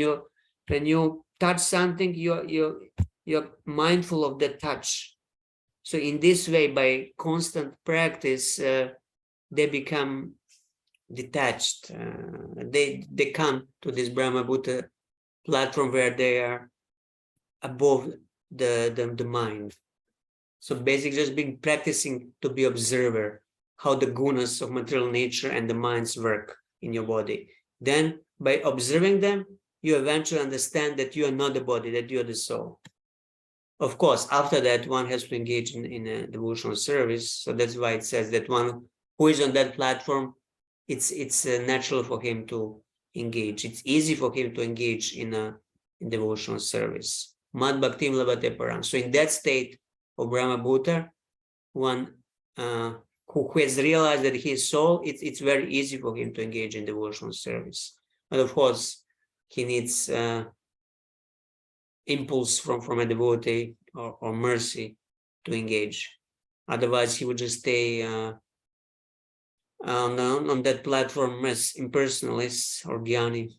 you touch something, you're mindful of the touch. So in this way, by constant practice, they become detached. They come to this Brahma Bhuta platform where they are above the mind. So basically just being practicing to be observer, how the gunas of material nature and the minds work in your body. Then by observing them, you eventually understand that you are not the body, that you are the soul. Of course, after that, one has to engage in a devotional service. So that's why it says that one who is on that platform, it's natural for him to engage. It's easy for him to engage in devotional service. Mad bhaktim labate param. So in that state of Brahma Bhuta, one who has realized that he is soul, it's very easy for him to engage in devotional service. But of course, he needs impulse from a devotee or mercy to engage. Otherwise, he would just stay on that platform as impersonalist or jnani.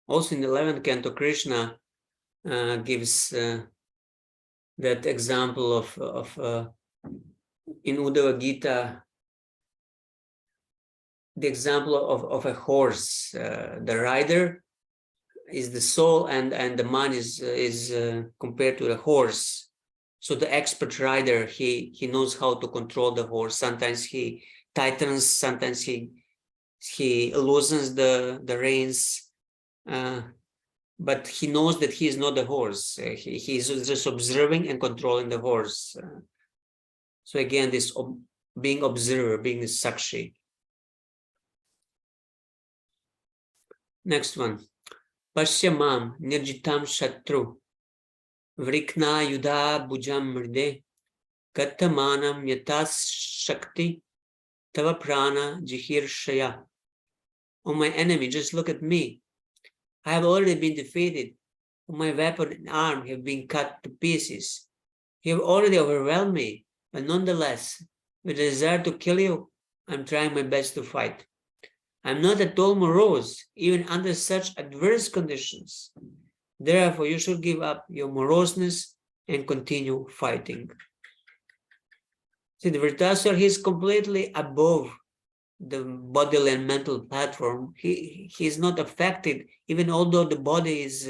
Also in the 11th canto, Krishna gives that example of in Uddhava Gita, the example of a horse. The rider is the soul, and the mind is compared to the horse. So the expert rider, he knows how to control the horse. Sometimes he tightens, sometimes he loosens the reins, but he knows that he is not the horse. He's just observing and controlling the horse. So again, this being observer, being the sakshi. Next one. Pashyamam nirjitam shatru vrikna yudha bhujam mrde kattamanam yatas shakti tava prana jihirshaya. Oh, my enemy, just look at me. I have already been defeated. My weapon and arm have been cut to pieces. You have already overwhelmed me, but nonetheless, with a desire to kill you, I'm trying my best to fight. I'm not at all morose, even under such adverse conditions. Therefore, you should give up your moroseness and continue fighting. See, the Vritasura, he's completely above the bodily and mental platform. He's not affected, even although the body is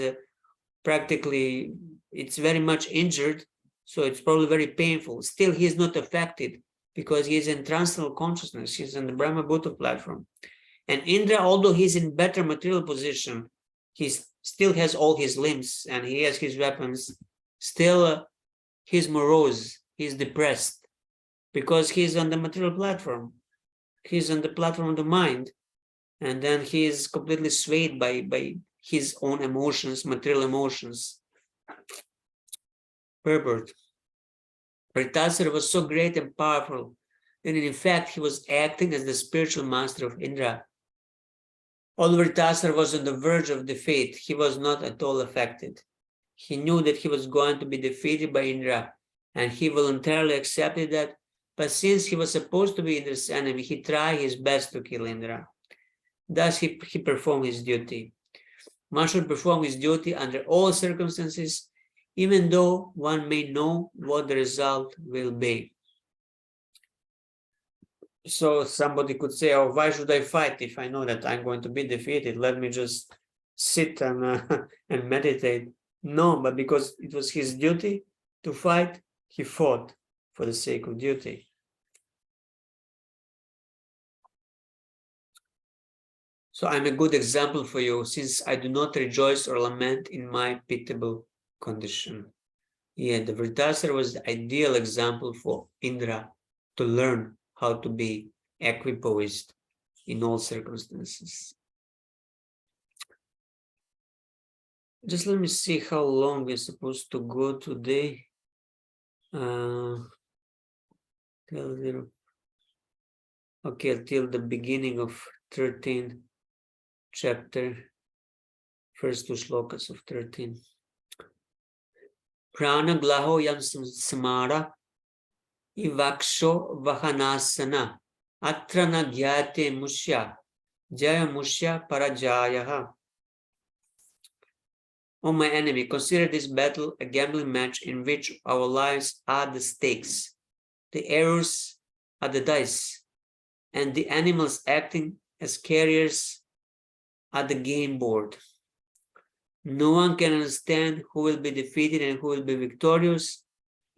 practically, it's very much injured, so it's probably very painful. Still, he is not affected because he is in transcendental consciousness. He's on the Brahma Bhuta platform. And Indra, although he's in better material position, he still has all his limbs and he has his weapons. Still, he's morose, he's depressed because he's on the material platform. He's on the platform of the mind, and then he is completely swayed by his own emotions, material emotions. Purport. Vritasura was so great and powerful that in fact he was acting as the spiritual master of Indra. Although Vritasura was on the verge of defeat, he was not at all affected. He knew that he was going to be defeated by Indra, and he voluntarily accepted that. But since he was supposed to be Indra's enemy, he tried his best to kill Indra. Thus, he performed his duty. One should perform his duty under all circumstances, even though one may know what the result will be. So somebody could say, oh, why should I fight if I know that I'm going to be defeated? Let me just sit and meditate. No, but because it was his duty to fight, he fought for the sake of duty. So I'm a good example for you, since I do not rejoice or lament in my pitiable condition. Yeah, the Vritasura was the ideal example for Indra to learn how to be equipoised in all circumstances. Just let me see how long we're supposed to go today. Okay, till the beginning of 13th chapter, first two shlokas of 13. Prana glaho yam samara ivaksho vahanasana atrana gyate mushya jaya mushya parajayaha. O my enemy, consider this battle a gambling match in which our lives are the stakes, the arrows are the dice, and the animals acting as carriers are the game board. No one can understand who will be defeated and who will be victorious.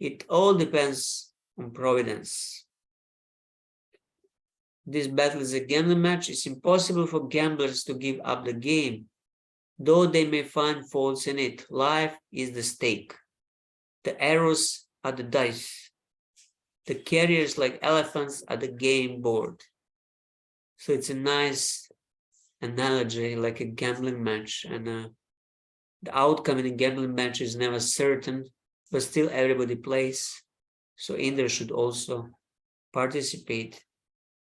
It all depends on providence. This battle is a gambling match. It's impossible for gamblers to give up the game, though they may find faults in it. Life is the stake. The arrows are the dice. The carriers, like elephants, are the game board. So it's a nice analogy, like a gambling match. And the outcome in a gambling match is never certain, but still everybody plays. So Indra should also participate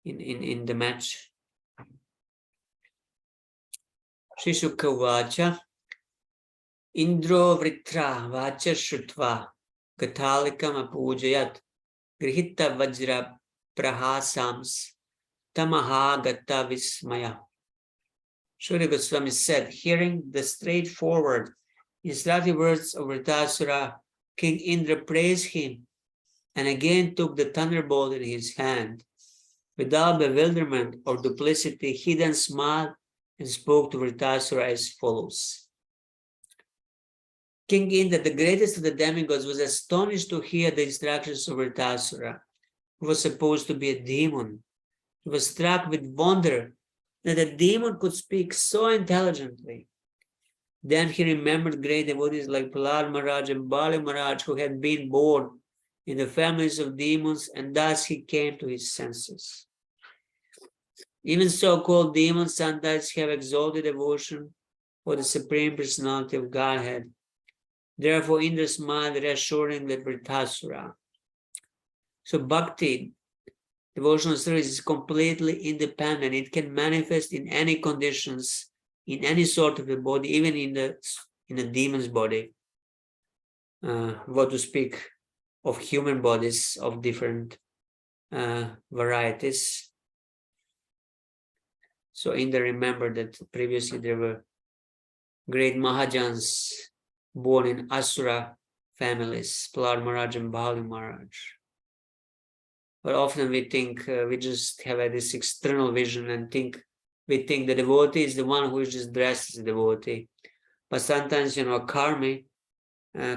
in the match. Shishuka vacha Indro vritra vacha shrutva Gatalikam apujayat Grihita vajra prahasams Tamaha gata vismaya. Shri Goswami said, hearing the straightforward, instructive words of Vritasura, King Indra praised him and again took the thunderbolt in his hand. Without bewilderment or duplicity, he then smiled and spoke to Vritasura as follows. King Indra, the greatest of the demigods, was astonished to hear the instructions of Vritasura, who was supposed to be a demon. He was struck with wonder that a demon could speak so intelligently. Then he remembered great devotees like Prahlad Maharaj and Bali Maharaj, who had been born in the families of demons, and thus he came to his senses. Even so-called demons sometimes have exalted devotion for the Supreme Personality of Godhead. Therefore, Indra smiled reassuringly at Vritasura. So bhakti, devotional service, is completely independent. It can manifest in any conditions, in any sort of a body, even in a demon's body. What to speak of human bodies of different varieties. So Indra remembered that previously there were great Mahajans born in Asura families, Prahlad Maharaj and Bali Maharaj. But often we think, we just have this external vision and we think the devotee is the one who is just dressed as a devotee. But sometimes, a karmi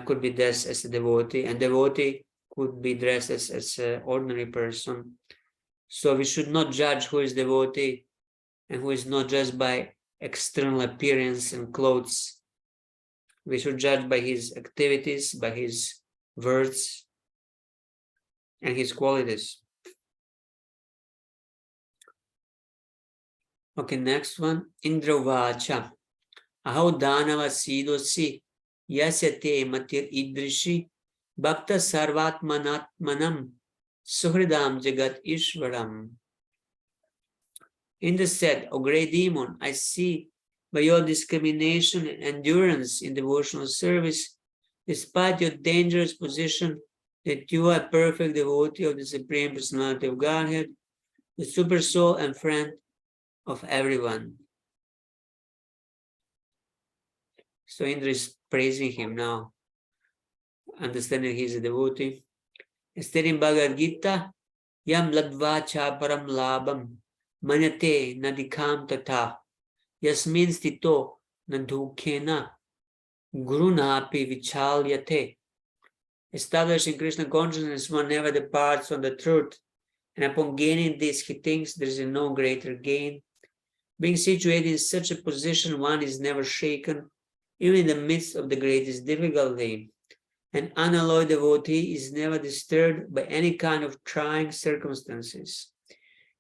could be dressed as a devotee, and devotee could be dressed as an ordinary person. So we should not judge who is devotee and who is not just by external appearance and clothes. We should judge by his activities, by his words, and his qualities. Okay, next one. Indra vacha. Aho danava sidosi yasya te matir idrishi bhakta sarvatmanatmanam suhridam jagat ishvaram. Indra said, O great demon, I see by your discrimination and endurance in devotional service, despite your dangerous position, that you are a perfect devotee of the Supreme Personality of Godhead, the Super Soul and friend of everyone. So Indra is praising him now, understanding he is a devotee. Instead in Bhagavad Gita, Yam ladvacha param labam manyate nadikam tata yasmin stito nadukena gurunapi vichalyate. Establishing Krishna consciousness, one never departs from the truth, and upon gaining this, he thinks there is no greater gain. Being situated in such a position, one is never shaken, even in the midst of the greatest difficulty. An unalloyed devotee is never disturbed by any kind of trying circumstances.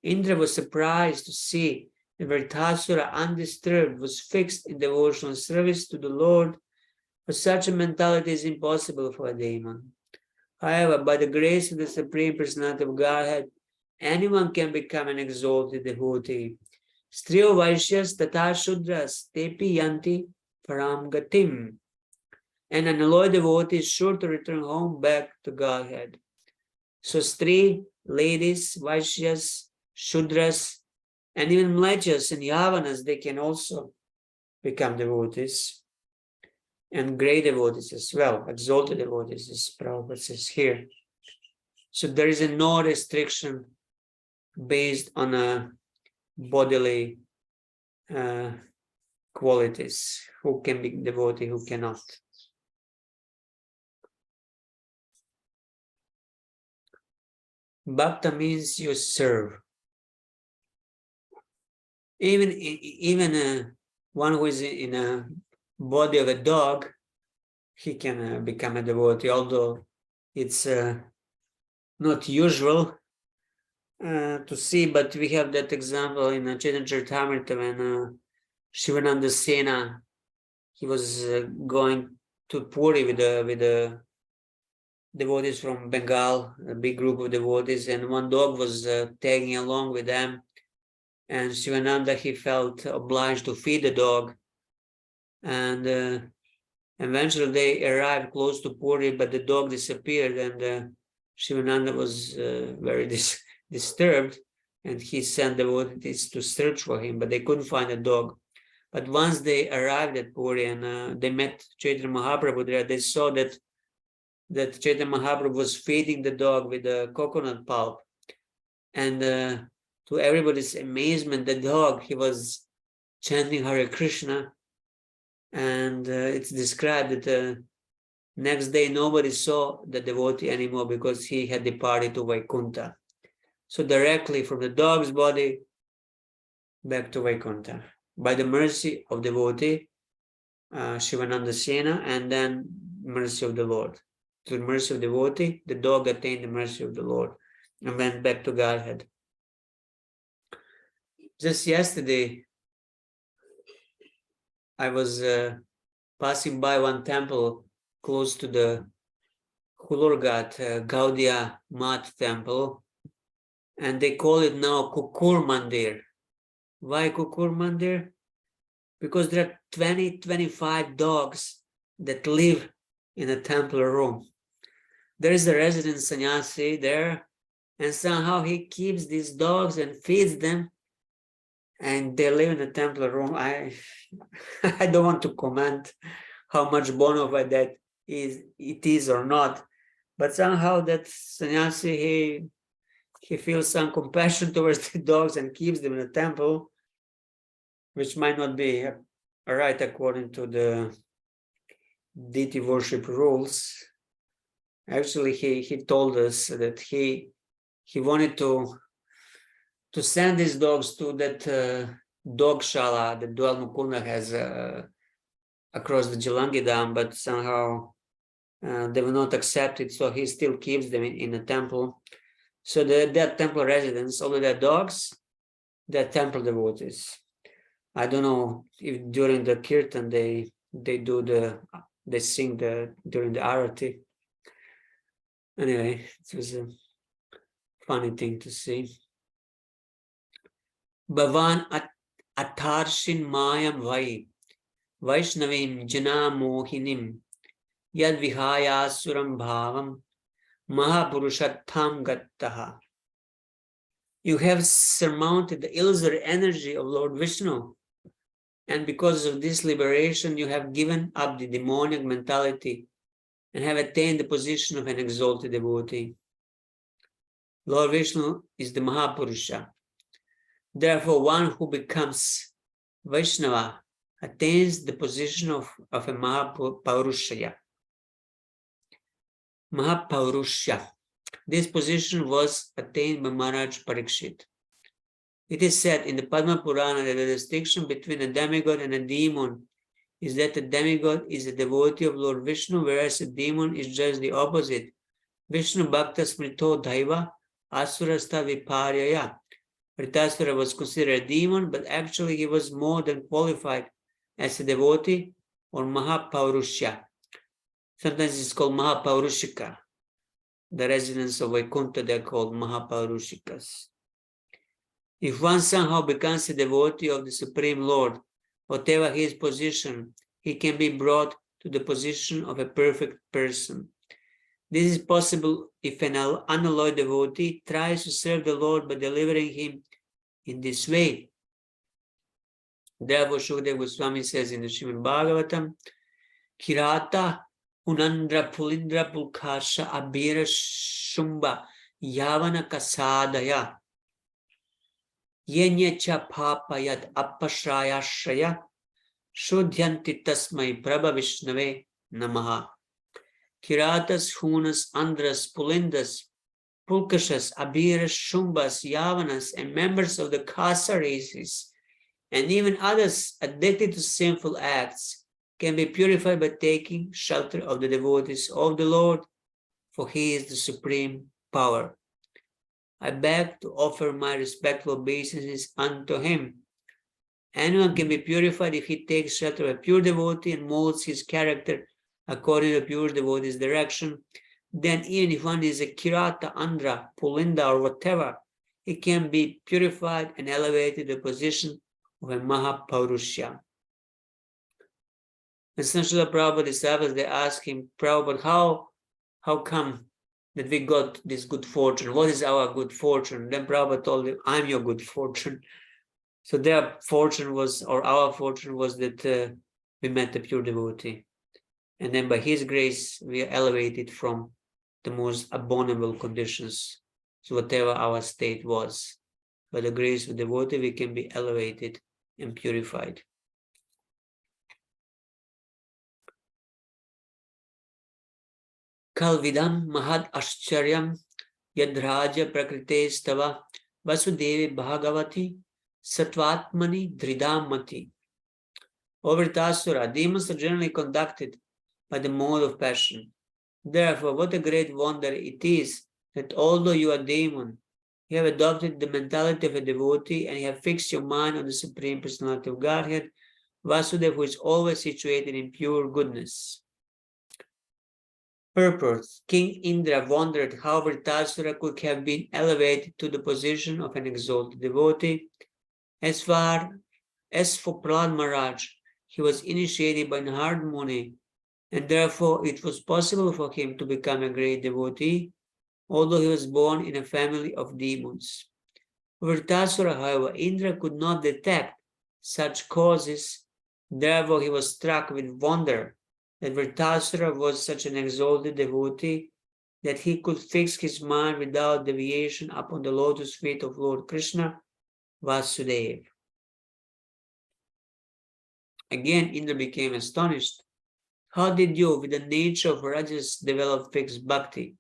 Indra was surprised to see that Vritasura, undisturbed, was fixed in devotional service to the Lord, for such a mentality is impossible for a demon. However, by the grace of the Supreme Personality of Godhead, anyone can become an exalted devotee. Striyo Vaishyas tata Shudras tepi yanti param gatim. An unalloyed devotee is sure to return home back to Godhead. So Stri, ladies, Vaishyas, Shudras, and even Mlechas and Yavanas, they can also become devotees. And great devotees as well, exalted devotees, as Prabhupada says here. So there is no restriction based on a bodily qualities, who can be devotee, who cannot. Bhakta means you serve. Even one who is in a body of a dog, he can become a devotee, although it's not usual to see, but we have that example in Chaitanya Charitamrita when Shivananda Sena, he was going to Puri with the devotees from Bengal, a big group of devotees, and one dog was tagging along with them, and Shivananda, he felt obliged to feed the dog, and eventually they arrived close to Puri, but the dog disappeared, and Shivananda was very disturbed, and he sent devotees to search for him, but they couldn't find the dog. But once they arrived at Puri and they met Chaitanya Mahaprabhu there, they saw that Chaitanya Mahaprabhu was feeding the dog with a coconut pulp. And to everybody's amazement, the dog, he was chanting Hare Krishna. And it's described that the next day nobody saw the devotee anymore because he had departed to Vaikuntha. So directly from the dog's body back to Vaikuntha, by the mercy of devotee, Shivananda Sena, and then mercy of the Lord. To the mercy of devotee, the dog attained the mercy of the Lord and went back to Godhead. Just yesterday, I was passing by one temple close to the Hulurghat, Gaudiya Mat temple, and they call it now Kukur Mandir. Why Kukur Mandir? Because there are 20-25 dogs that live in a temple room. There is a resident sannyasi there, and somehow he keeps these dogs and feeds them, and they live in a temple room. I don't want to comment how much bona fide that it is or not, but somehow that sannyasi, he feels some compassion towards the dogs and keeps them in a temple, which might not be right according to the deity worship rules. Actually, he told us that he wanted to send these dogs to that dog shala that Dwal Mukunda has across the Jalangi Dam, but somehow they will not accept it, so he still keeps them in a temple. So that temple residents, all of their dogs, they're temple devotees. I don't know if during the kirtan they sing during the arati. Anyway, it was a funny thing to see. Bhavan Atharshin Mayam Vai Vaishnavim Jana Mohinim Yad Vihaya Suram Bhavam Mahapurushatham Gattaha. You have surmounted the illusory energy of Lord Vishnu, and because of this liberation, you have given up the demonic mentality and have attained the position of an exalted devotee. Lord Vishnu is the Mahapurusha. Therefore, one who becomes Vaishnava attains the position of a Mahapaurusha. Mahapaurusha. This position was attained by Maharaj Parikshit. It is said in the Padma Purana that the distinction between a demigod and a demon is that a demigod is a devotee of Lord Vishnu, whereas a demon is just the opposite. Vishnu Bhakta Smrito Daiva Asurasta Viparyaya. Vritasura was considered a demon, but actually he was more than qualified as a devotee or Mahapaurusha. Sometimes it's called Mahapaurushika. The residents of Vaikuntha, they're called Mahapurushikas. If one somehow becomes a devotee of the Supreme Lord, whatever his position, he can be brought to the position of a perfect person. This is possible if an unalloyed devotee tries to serve the Lord by delivering him in this way. Therefore, Shukadeva Goswami says in the Srimad Bhagavatam, Kirata Unandra Pulindra Pulkasha Abhira Shumba Yavana Kasadaya Yenyacha Papayat Apashrayashraya Shodhyanti Tasmai Prabha Vishnave Namaha. Kiratas, Hunas, Andras, Pulindas, Pulkashas, Abhiras, Shumbas, Yavanas, and members of the Kasa races, and even others addicted to sinful acts, can be purified by taking shelter of the devotees of the Lord, for he is the supreme power. I beg to offer my respectful obeisances unto him. Anyone can be purified if he takes shelter of a pure devotee and molds his character according to a pure devotee's direction. Then even if one is a Kirata, Andra, Pulinda, or whatever, he can be purified and elevated to the position of a Mahapaurusha. And Srila Prabhupada disciples, they ask him, Prabhupada, how come that we got this good fortune? What is our good fortune? Then Prabhupada told him, I'm your good fortune. So their fortune was, or our fortune was that we met a pure devotee. And then by his grace, we are elevated from the most abominable conditions. So whatever our state was, by the grace of the devotee, we can be elevated and purified. Kalvidam mahad ashcharyam yadraja prakrite stava vasudevi bhagavati Satvatmani Dridamati. O Vritasura, demons are generally conducted by the mode of passion. Therefore, what a great wonder it is that although you are demon, you have adopted the mentality of a devotee and you have fixed your mind on the Supreme Personality of Godhead, Vasudeva, who is always situated in pure goodness. Purport. King Indra wondered how Vritasura could have been elevated to the position of an exalted devotee. As for Prahlad Maharaj, he was initiated by Narad Muni, and therefore it was possible for him to become a great devotee, although he was born in a family of demons. For Vritasura, however, Indra could not detect such causes, therefore he was struck with wonder that Vritasura was such an exalted devotee that he could fix his mind without deviation upon the lotus feet of Lord Krishna, Vasudeva. Again, Indra became astonished. How did you, with the nature of Rajas, develop fixed bhakti?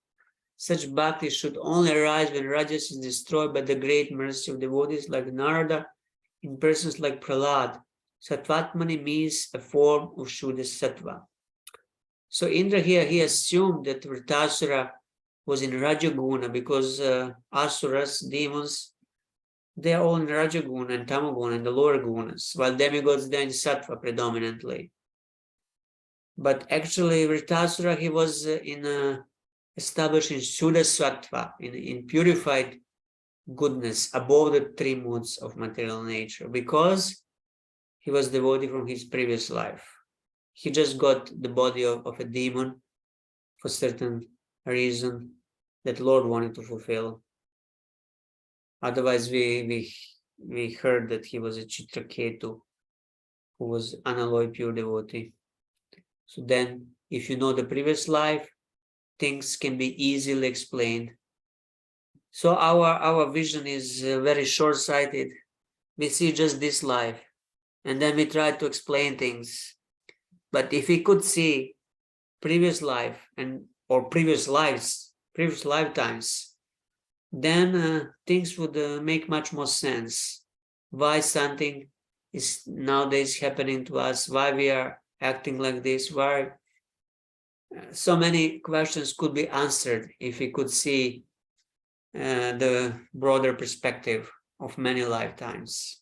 Such bhakti should only arise when Rajas is destroyed by the great mercy of devotees like Narada, in persons like Prahlad. Sattvatmani means a form of Shuddha Sattva. So Indra here, he assumed that Vritasura was in Rajaguna because Asuras, demons, they are all in Rajaguna and Tamaguna and the lower gunas, while demigods they're in Sattva predominantly. But actually, Vritasura, he was established in Shuddha Sattva, in purified goodness, above the three moods of material nature, because he was devotee from his previous life. He just got the body of a demon for certain reason that Lord wanted to fulfill. Otherwise, we heard that he was a Chitraketu, who was unalloyed pure devotee. So then, if you know the previous life, things can be easily explained. So our vision is very short-sighted. We see just this life, and then we try to explain things. But if we could see previous life or previous lifetimes, then things would make much more sense. Why something is nowadays happening to us, why we are acting like this, why so many questions could be answered if we could see the broader perspective of many lifetimes.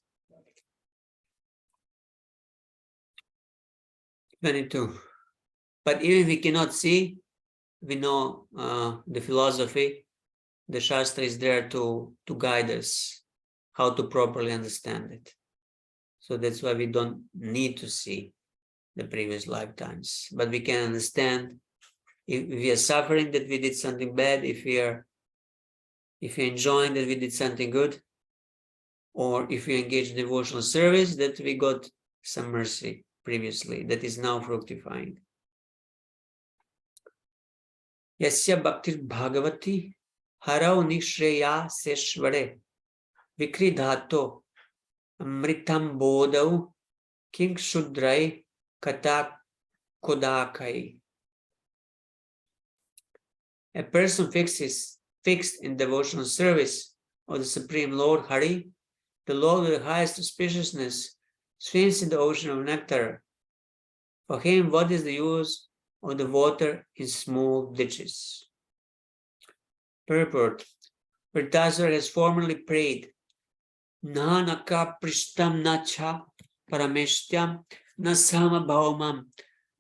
22. But even if we cannot see, we know the philosophy. The Shastra is there to guide us how to properly understand it. So that's why we don't need to see. the previous lifetimes. But we can understand if we are suffering that we did something bad, if we're enjoying that we did something good, or if we engage in devotional service, that we got some mercy previously that is now fructifying. Yasya bhaktir bhagavati harau nishreya seshvare vikridhato amritam bodau king shudrai kata kodakai. A person fixed in devotional service of the Supreme Lord Hari, the Lord with the highest auspiciousness, swims in the ocean of nectar. For him, what is the use of the water in small ditches? Purport. Vritasura has formerly prayed, Nanaka prishtam nacha parameshtyam nasama bhaumam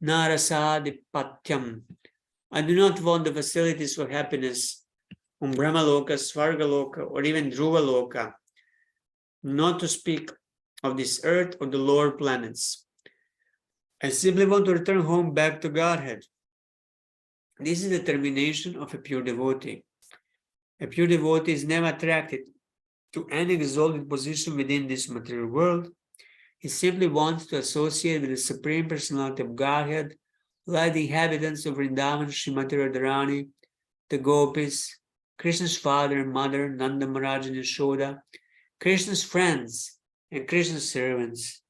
narasadipatyam. I do not want the facilities for happiness on Brahmaloka, Svargaloka, or even Dhruvaloka, not to speak of this earth or the lower planets. I simply want to return home back to Godhead. This is the determination of a pure devotee. A pure devotee is never attracted to any exalted position within this material world. He simply wants to associate with the Supreme Personality of Godhead, like the inhabitants of Vrindavan, Srimati Radharani, the Gopis, Krishna's father and mother, Nanda Maharaj and Yashoda, Krishna's friends and Krishna's servants.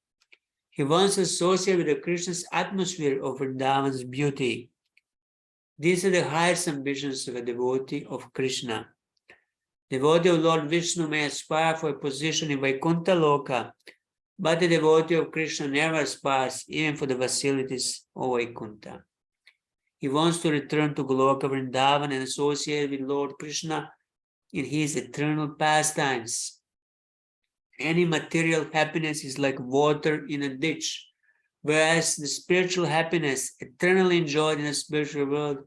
He wants to associate with the Krishna's atmosphere of Vrindavan's beauty. These are the highest ambitions of a devotee of Krishna. Devotee of Lord Vishnu may aspire for a position in Vaikuntha Loka, but the devotee of Krishna never aspires even for the facilities of Vaikuntha. He wants to return to Goloka Vrindavan and associate with Lord Krishna in his eternal pastimes. Any material happiness is like water in a ditch, whereas the spiritual happiness eternally enjoyed in the spiritual world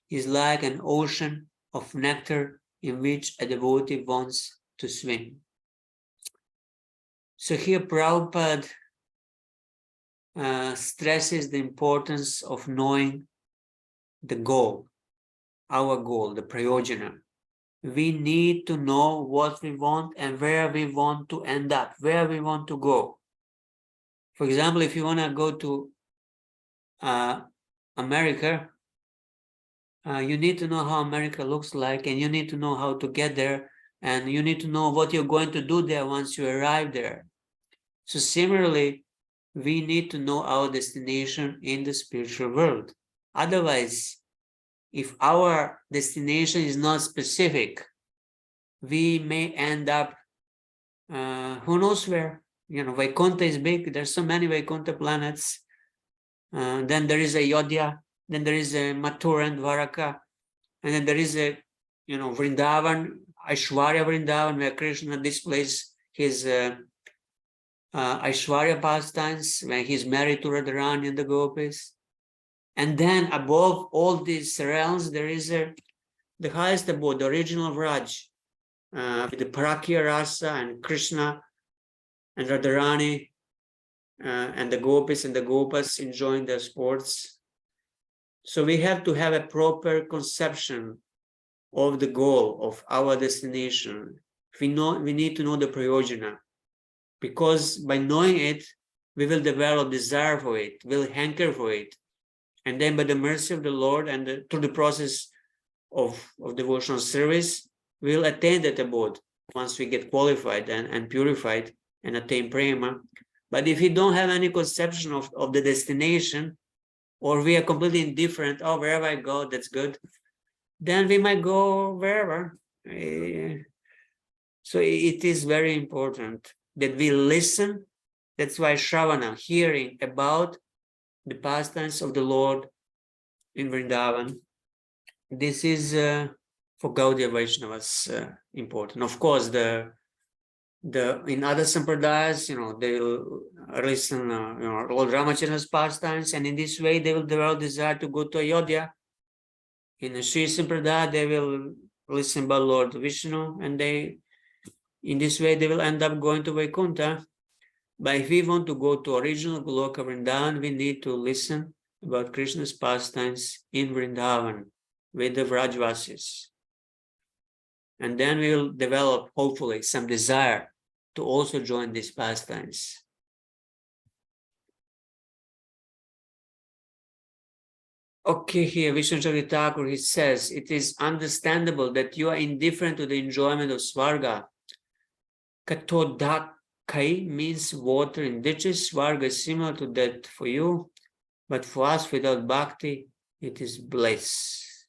is like an ocean of nectar in which a devotee wants to swim. So here Prabhupada stresses the importance of knowing the goal, our goal, the prayojana. We need to know what we want and where we want to end up, where we want to go. For example, if you want to go to America, you need to know how America looks like, and you need to know how to get there, and you need to know what you're going to do there once you arrive there. So similarly, we need to know our destination in the spiritual world. Otherwise, if our destination is not specific, we may end up, who knows where. You know, Vaikuntha is big. There's so many Vaikuntha planets. Then there is Ayodhya. Then there is a Mathura and Dwaraka. And then there is a, Vrindavan, Aishwarya Vrindavan, where Krishna displays his Aishwarya pastimes, when he's married to Radharani and the Gopis. And then above all these realms, there is the highest abode, the original Vraj, with the Parakya Rasa and Krishna and Radharani and the Gopis and the Gopas enjoying their sports. So we have to have a proper conception of the goal of our destination. We need to know the prayojana, because by knowing it, we will develop desire for it, we'll hanker for it. And then by the mercy of the Lord and through the process of devotional service, we'll attain that abode once we get qualified and purified and attain prema. But if we don't have any conception of the destination, or we are completely indifferent, oh, wherever I go, that's good, then we might go wherever. So it is very important that we listen. That's why Shravana, hearing about the pastimes of the Lord in Vrindavan, this is for Gaudiya Vaishnavas important. Of course, the in other sampradayas, they will listen Lord Ramachandra's pastimes, and in this way they will develop desire to go to Ayodhya. In the Sri Sampradaya, they will listen about Lord Vishnu, and in this way they will end up going to Vaikuntha. But if we want to go to original Goloka Vrindavan, we need to listen about Krishna's pastimes in Vrindavan with the Vrajvasis. And then we will develop, hopefully, some desire to also join these pastimes. Okay, here Vishnu Chandra Thakur, he says, it is understandable that you are indifferent to the enjoyment of Svarga. Katodakai means water in ditches. Svarga is similar to that for you, but for us, without bhakti, it is bliss.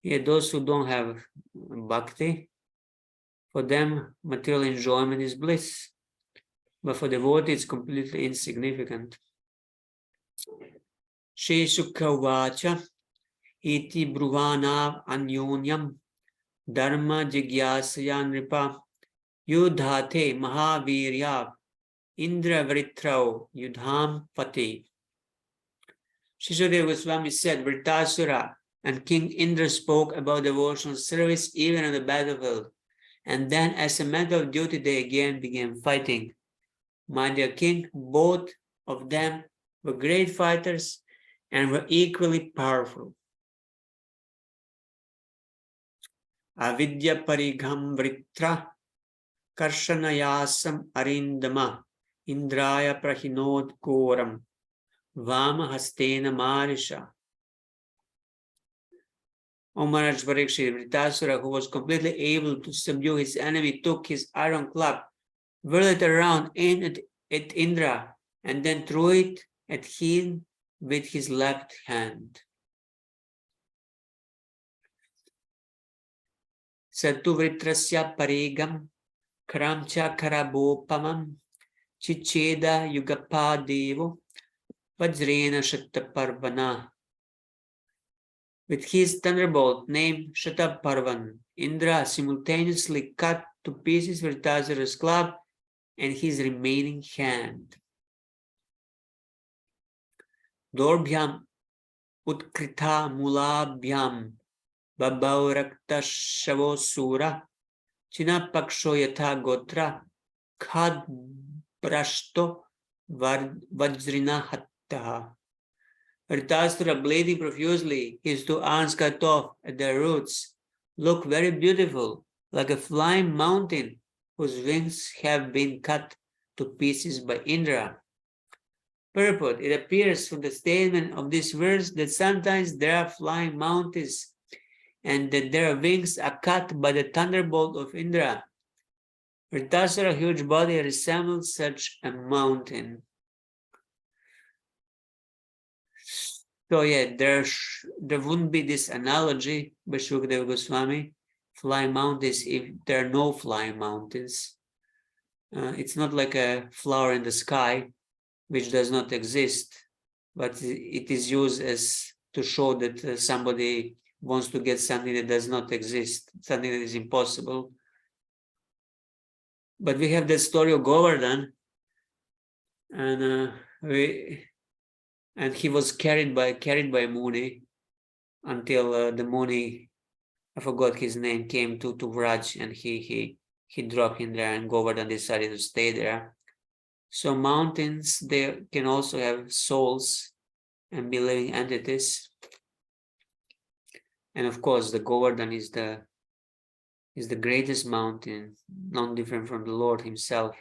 Here, those who don't have bhakti, for them, material enjoyment is bliss. But for devotee, it's completely insignificant. Shri Sukha iti bruvanav anyonyam dharma jigyasaya nripa yudhate mahavirya indra vritrau yudham pati. Shishadeva Goswami said, Vritasura and King Indra spoke about devotional service even on the battlefield. And then, as a matter of duty, they again began fighting. My dear king, both of them were great fighters and were equally powerful. Avidya parigham vritra karshanayasam arindama indraya prahinod koram vama hastena marisha. O Maharaj Parikshit, Vritasura, who was completely able to subdue his enemy, took his iron club, whirled it around, aimed at Indra, and then threw it at him with his left hand. Satu Vritrasya parigam kramcha karabopamam chicheda yugapa devo vajrena shattaparvana. With his thunderbolt named Shataparvan, Indra simultaneously cut to pieces Vritasura's club and his remaining hand. Dorbhyam utkrita mulabhyam babaurakta shavosura chinapaksho yatha gotra khad brashto vajrina hattaha. Vritasura, bleeding profusely, his two arms cut off at their roots, look very beautiful, like a flying mountain whose wings have been cut to pieces by Indra. Purport: it appears from the statement of this verse that sometimes there are flying mountains and that their wings are cut by the thunderbolt of Indra. Vritasura's huge body resembles such a mountain. So yeah, there wouldn't be this analogy by Shukadeva Goswami, flying mountains, if there are no flying mountains. It's not like a flower in the sky, which does not exist, but it is used as to show that somebody wants to get something that does not exist, something that is impossible. But we have the story of Govardhan, and he was carried by Muni until the Muni, I forgot his name, came to Vraj, and he dropped him there, and Govardhan decided to stay there. So mountains, they can also have souls and be living entities. And of course, the Govardhan is the greatest mountain, not different from the Lord himself,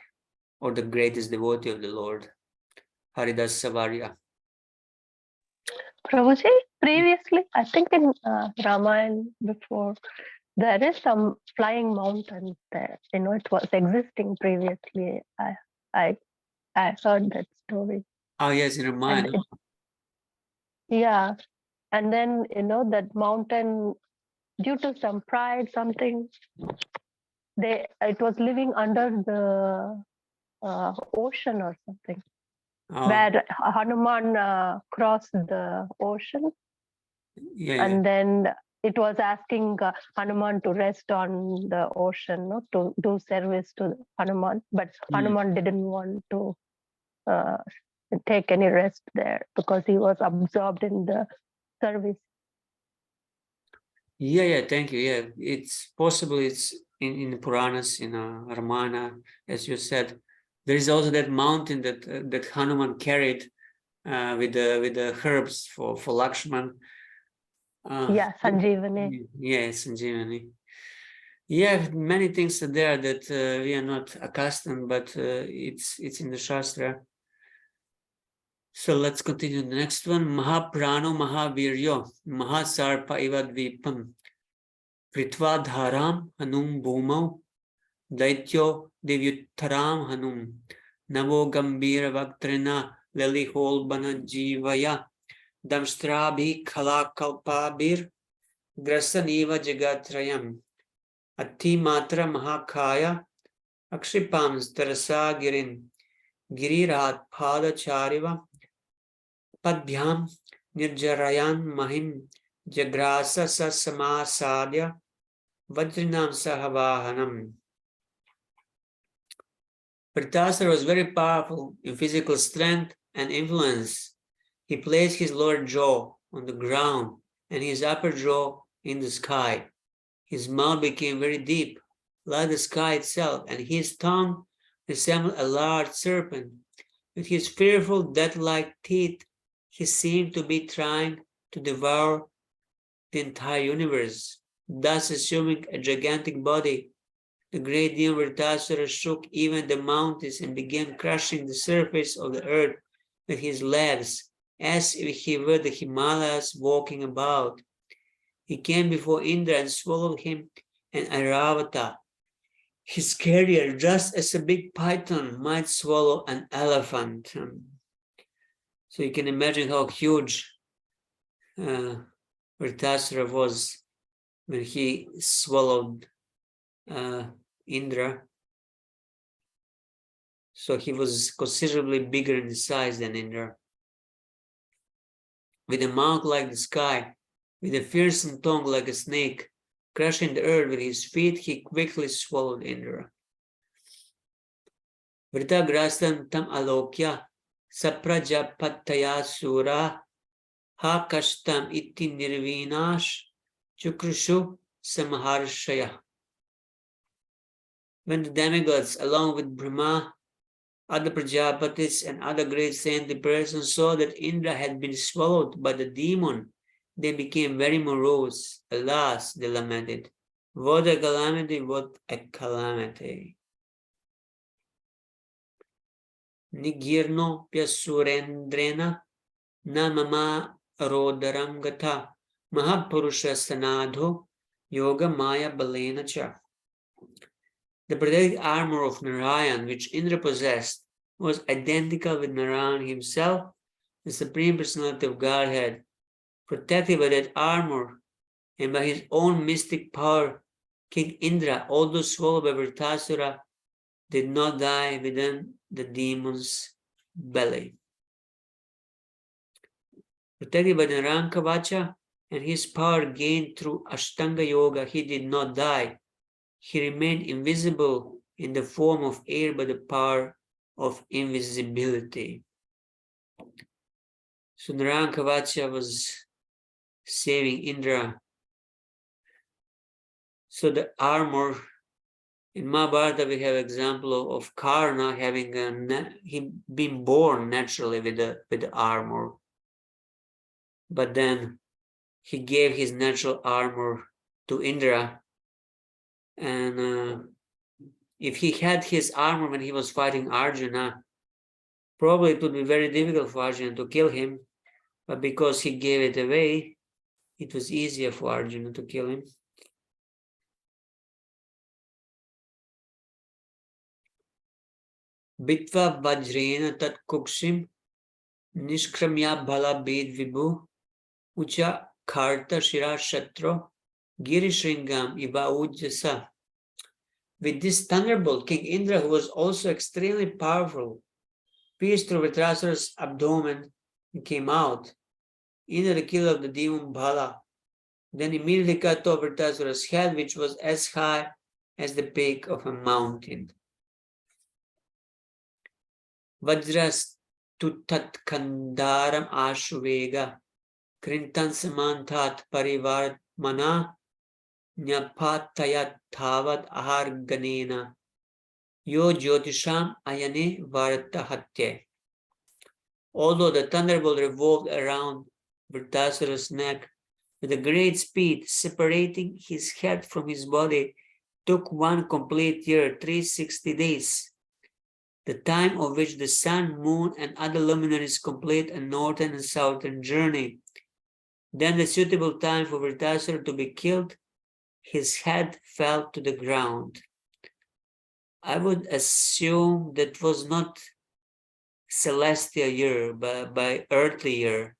or the greatest devotee of the Lord, Haridas Savarya. Prabhuji, previously, I think in Ramayana before, there is some flying mountains there. It was existing previously. I heard that story. Oh yes, in Ramayana. Yeah, and then that mountain, due to some pride, something, it was living under the ocean or something. Oh, Where Hanuman crossed the ocean, and then it was asking Hanuman to rest on the ocean, to do service to Hanuman, but Hanuman didn't want to take any rest there because he was absorbed in the service. Yeah, thank you. Yeah, it's possible. It's in Puranas, in Ramayana, as you said. There is also that mountain that Hanuman carried with the herbs for Lakshman. Yeah, Sanjeevani. Yeah, Sanjeevani. Yeah, many things are there that we are not accustomed, but it's in the Shastra. So let's continue the next one. Mahaprano Mahaviryo Mahasarpa Ivadvipam Pritva Dharam Hanum Bhumau Daityo Devyuttaram Hanum Navo Gambira Vaktrina Laliholbana Jivaya Damstrabhi Kalakalpabir Grasaniva Jagatrayam Ati Matra Mahakaya Akshipams Tarasa Girin Girirat Padachariva Padbhyam Nirjarayan Mahim Jagrasa Sasamasadya Vajrinam Sahavahanam. Vritasura was very powerful in physical strength and influence. He placed his lower jaw on the ground and his upper jaw in the sky. His mouth became very deep, like the sky itself, and his tongue resembled a large serpent. With his fearful death-like teeth, he seemed to be trying to devour the entire universe, thus assuming a gigantic body. The great demon Vritasura shook even the mountains and began crushing the surface of the earth with his legs, as if he were the Himalayas walking about. He came before Indra and swallowed him and Airavata, his carrier, just as a big python might swallow an elephant. So you can imagine how huge Vritasura was when he swallowed Indra. So he was considerably bigger in size than Indra. With a mouth like the sky, with a fearsome tongue like a snake, crushing the earth with his feet, he quickly swallowed Indra. Vritagrastam tam alokya saprajapataya sura ha kashtam iti nirvinash chukrushu samaharshaya. When the demigods, along with Brahma, other Prajapatis, and other great saintly persons saw that Indra had been swallowed by the demon, they became very morose. Alas, they lamented. What a calamity, what a calamity. Nigirno Pyasurendrena Namama Rodaram Gata Mahapurusha Sanadho Yoga Maya Balena Cha. The protective armor of Narayan, which Indra possessed, was identical with Narayan himself, the Supreme Personality of Godhead. Protected by that armor and by his own mystic power, King Indra, although swallowed by Vritasura, did not die within the demon's belly. Protected by Narayan Kavacha and his power gained through Ashtanga Yoga, he did not die. He remained invisible in the form of air by the power of invisibility. So Narayan Kavacha was saving Indra. So the armor, in Mahabharata we have example of Karna having he been born naturally with the armor, but then he gave his natural armor to Indra, and if he had his armor when he was fighting Arjuna, probably it would be very difficult for Arjuna to kill him, but because he gave it away, it was easier for Arjuna to kill him. Bitva Vajrena Tat Kukshim Nishkramya Bala Bed Vibhu Ucha Karta Shira Shatro Girishringam Iba Ujjasa. With this thunderbolt, King Indra, who was also extremely powerful, pierced through Vritasura's abdomen and came out. Indra, the killer of the demon Bala, then immediately cut off Vritasura's head, which was as high as the peak of a mountain. Vajras tutat kandaram ashuvega krintan samantat parivarmana nyapatayat thavad ahar ganena Yo Jyotisham Ayane Vartahatye. Although the thunderbolt revolved around Vritasura's neck with a great speed, separating his head from his body took 1 complete year, 360 days, the time of which the sun, moon, and other luminaries complete a northern and southern journey. Then the suitable time for Vritasura to be killed, his head fell to the ground. I would assume that was not celestial year, but by earthly year,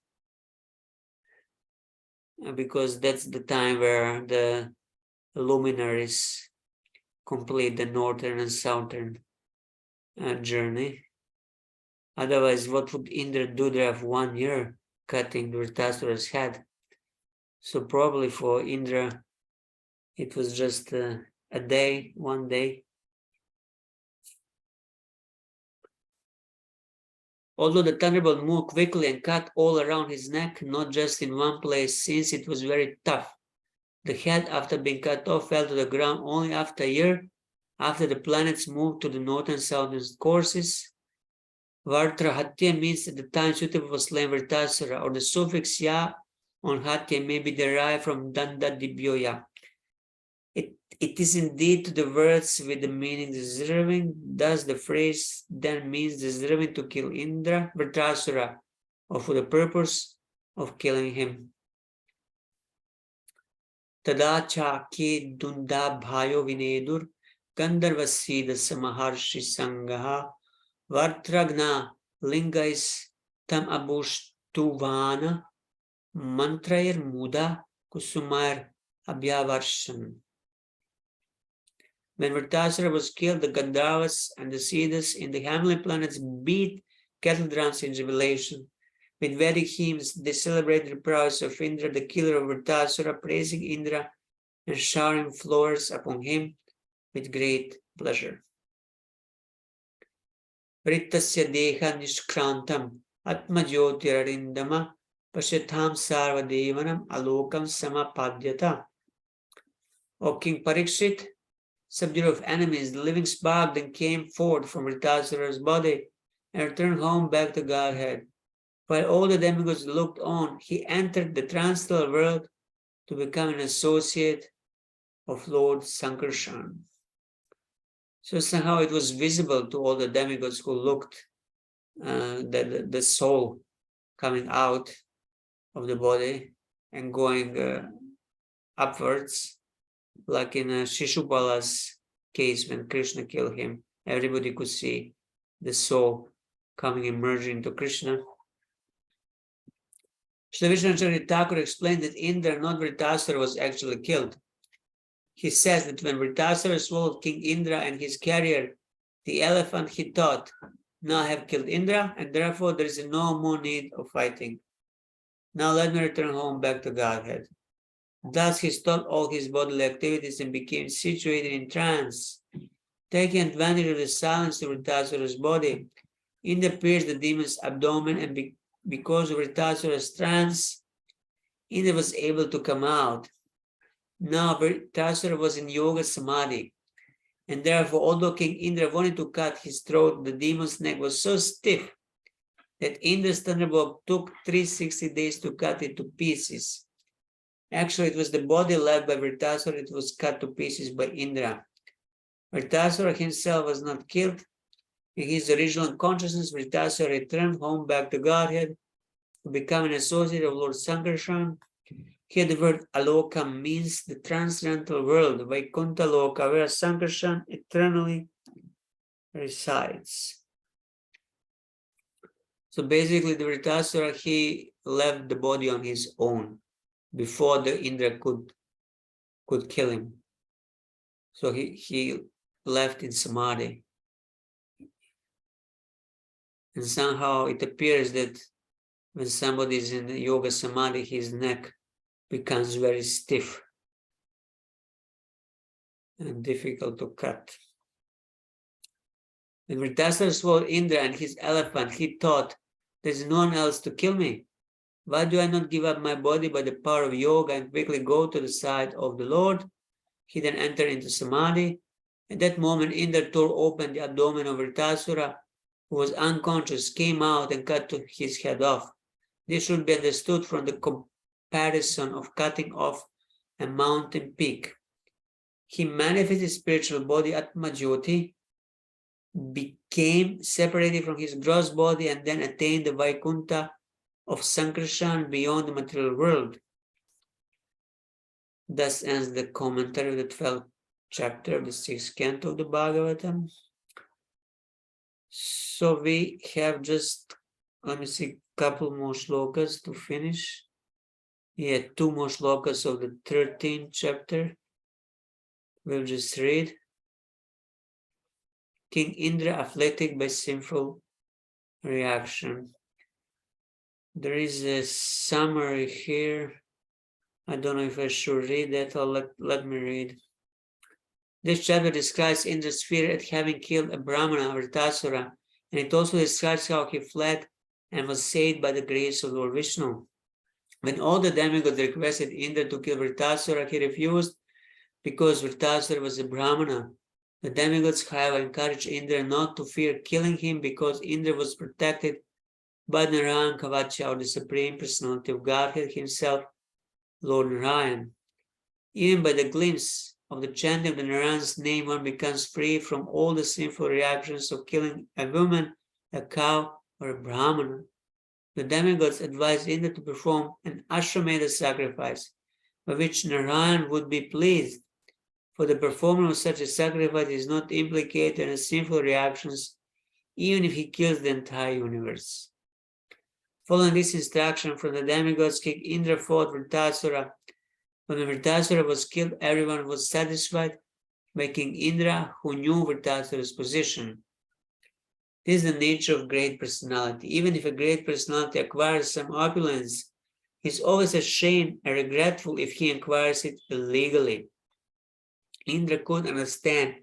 because that's the time where the luminaries complete the northern and southern journey. Otherwise, what would Indra do there of 1 year cutting Vritasura's head? So probably for Indra, it was just a day, 1 day. Although the thunderbolt moved quickly and cut all around his neck, not just in one place, since it was very tough. The head, after being cut off, fell to the ground only after a year, after the planets moved to the north and southern courses. Vartrahatya means at the time suitable for slaying Vritasura, or the suffix ya on hatya may be derived from danda dibyoya. It is indeed to the words with the meaning deserving. Thus the phrase then means deserving to kill Indra, Vritasura, or for the purpose of killing him. Tadacha ki dunda bhayo vinedur gandharvasida samaharshi sangaha vartragna lingais tam abuštuvana mantrayar muda kusumar abhyavarshan. When Vritasura was killed, the Gandharvas and the Siddhas in the heavenly planets beat kettle drums in jubilation. With Vedic hymns, they celebrated the prowess of Indra, the killer of Vritasura, praising Indra and showering flowers upon him with great pleasure. Vritasya deha nishkrantam atma jyotirarindama pasyatham sarvadevanam alokam samapadyata. O King Parikshit, subduer of enemies, the living spark then came forth from Vritasura's body and returned home back to Godhead. While all the demigods looked on, he entered the transcendental world to become an associate of Lord Sankarshan. So somehow it was visible to all the demigods who looked the soul coming out of the body and going upwards, like in Shishupala's case when Krishna killed him. Everybody could see the soul coming, emerging into Krishna. Sri Vishnu Thakur explained that Indra, not Vritasura, was actually killed. He says that when Vritasura swallowed King Indra and his carrier, the elephant, he thought, now I have killed Indra, and therefore there is no more need of fighting. Now let me return home back to Godhead. Thus he stopped all his bodily activities and became situated in trance. Taking advantage of the silence of Vritasura's body, Indra pierced the demon's abdomen, and because of Vritasura's trance, Indra was able to come out. Now Vritasura was in yoga samadhi, and therefore, although King Indra wanted to cut his throat, the demon's neck was so stiff that Indra's thunderbolt took 360 days to cut it to pieces. Actually, it was the body left by Vritasura, it was cut to pieces by Indra. Vritasura himself was not killed. In his original consciousness, Vritasura returned home back to Godhead to become an associate of Lord Sankarshan. Here the word aloka means the transcendental world, Vaikuntha Loka, where Sankarshan eternally resides. So basically, the Vritasura, he left the body on his own before the Indra could kill him. So he left in samadhi. And somehow it appears that when somebody is in yoga samadhi, his neck becomes very stiff and difficult to cut. When Vritasura swallowed Indra and his elephant, he thought, there's no one else to kill me. Why do I not give up my body by the power of yoga and quickly go to the side of the Lord? He then entered into samadhi. At that moment, Indra tore open the abdomen of Vritasura, who was unconscious, came out and cut his head off. This should be understood from the comparison of cutting off a mountain peak. He manifested his spiritual body, Atma Jyoti, became separated from his gross body, and then attained the Vaikuntha of Sankarshan beyond the material world. Thus ends the commentary of the 12th chapter of the 6th canto of the Bhagavatam. So we have just, let me see, a couple more shlokas to finish. Yeah, 2 more shlokas of the 13th chapter. We'll just read. King Indra afflicted by sinful reaction. There is a summary here. I don't know if I should read that or let me read. This chapter describes Indra's fear at having killed a Brahmana, Vritasura, and it also describes how he fled and was saved by the grace of Lord Vishnu. When all the demigods requested Indra to kill Vritasura, he refused because Vritasura was a Brahmana. The demigods, however, encouraged Indra not to fear killing him because Indra was protected by Narayan Kavacha, or the Supreme Personality of Godhead himself, Lord Narayan. Even by the glimpse of the chanting of the Narayan's name, one becomes free from all the sinful reactions of killing a woman, a cow, or a Brahmana. The demigods advised Indra to perform an Ashwamedha sacrifice, by which Narayan would be pleased, for the performer of such a sacrifice is not implicated in sinful reactions, even if he kills the entire universe. Following this instruction from the demigods, King Indra fought Vritasura. When Vritasura was killed, everyone was satisfied by King Indra, who knew Vritasura's position. This is the nature of great personality. Even if a great personality acquires some opulence, he is always ashamed and regretful if he acquires it illegally. Indra could understand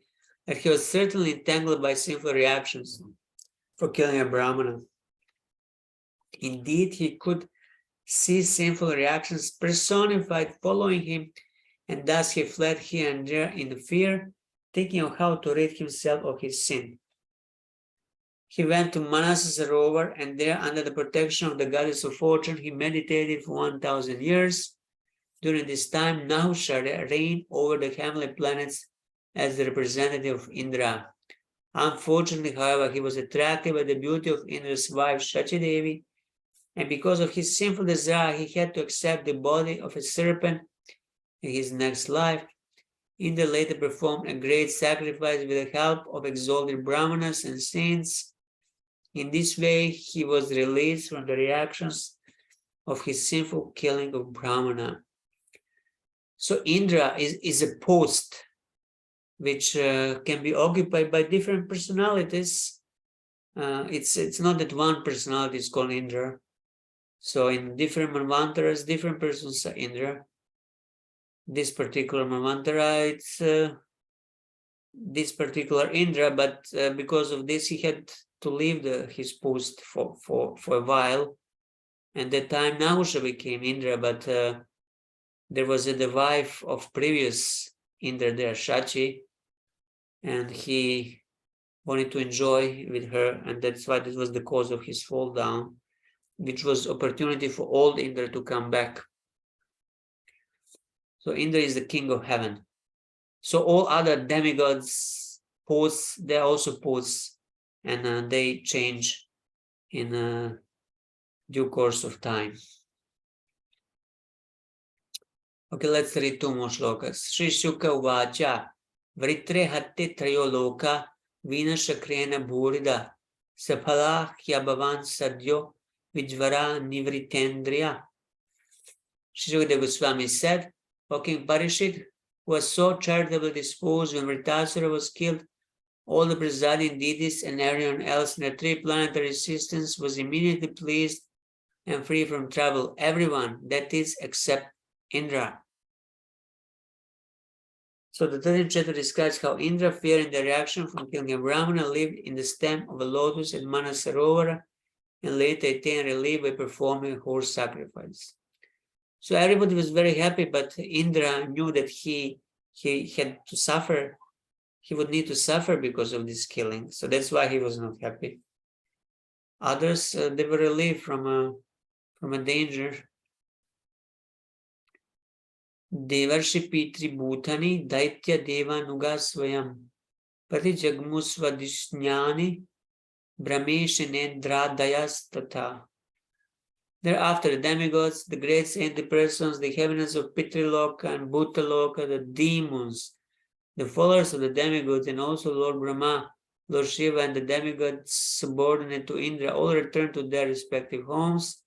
that he was certainly entangled by sinful reactions for killing a Brahmana. Indeed, he could see sinful reactions personified following him, and thus he fled here and there in fear, thinking of how to rid himself of his sin. He went to Manasa Sarovar, and there, under the protection of the goddess of fortune, he meditated for 1,000 years. During this time, Nahushara reigned over the heavenly planets as the representative of Indra. Unfortunately, however, he was attracted by the beauty of Indra's wife, Shachidevi, and because of his sinful desire, he had to accept the body of a serpent in his next life. Indra later performed a great sacrifice with the help of exalted Brahmanas and saints. In this way, he was released from the reactions of his sinful killing of Brahmana. So Indra is a post which can be occupied by different personalities. It's not that one personality is called Indra. So in different manvantaras, different persons are Indra. This particular manvantara, it's this particular Indra, but because of this, he had to leave his post for a while. And that time Nahusha became Indra, but there was the wife of previous Indra there, Shachi, and he wanted to enjoy with her, and that's why this was the cause of his fall down, which was opportunity for old Indra to come back. So Indra is the king of heaven. So all other demigods, posts, they're also posts, and they change in due course of time. Okay, let's read 2 more shlokas. Shri Shuka Uvacha Vritre Hatte Trayoloka Vina Shakrena Bhurida Saphala Hyabhavan Sadyo Vijvara Nivritendriya. Shri Sukadeva Goswami said, O King Parishit, who was so charitably disposed when Vritasura was killed, all the presiding deities and everyone else in the 3 planetary systems was immediately pleased and free from trouble. Everyone, that is, except Indra. So the 13th chapter describes how Indra, fearing the reaction from killing a Brahmana, lived in the stem of a lotus at Manasarovara and later attained relief by performing a horse sacrifice. So everybody was very happy, but Indra knew that he had to suffer he would need to suffer because of this killing. So that's why he was not happy. Others, they were relieved from a danger. Devarshi Pitri Bhutani Daitya Deva Nugasvayam Pati Jagmusvadishnani Brahmeshinendra Dayas Tata. Thereafter, the demigods, the great saintly persons, the heavens of Pitriloka and Bhutaloka, the demons, the followers of the demigods, and also Lord Brahma, Lord Shiva, and the demigods subordinate to Indra all returned to their respective homes.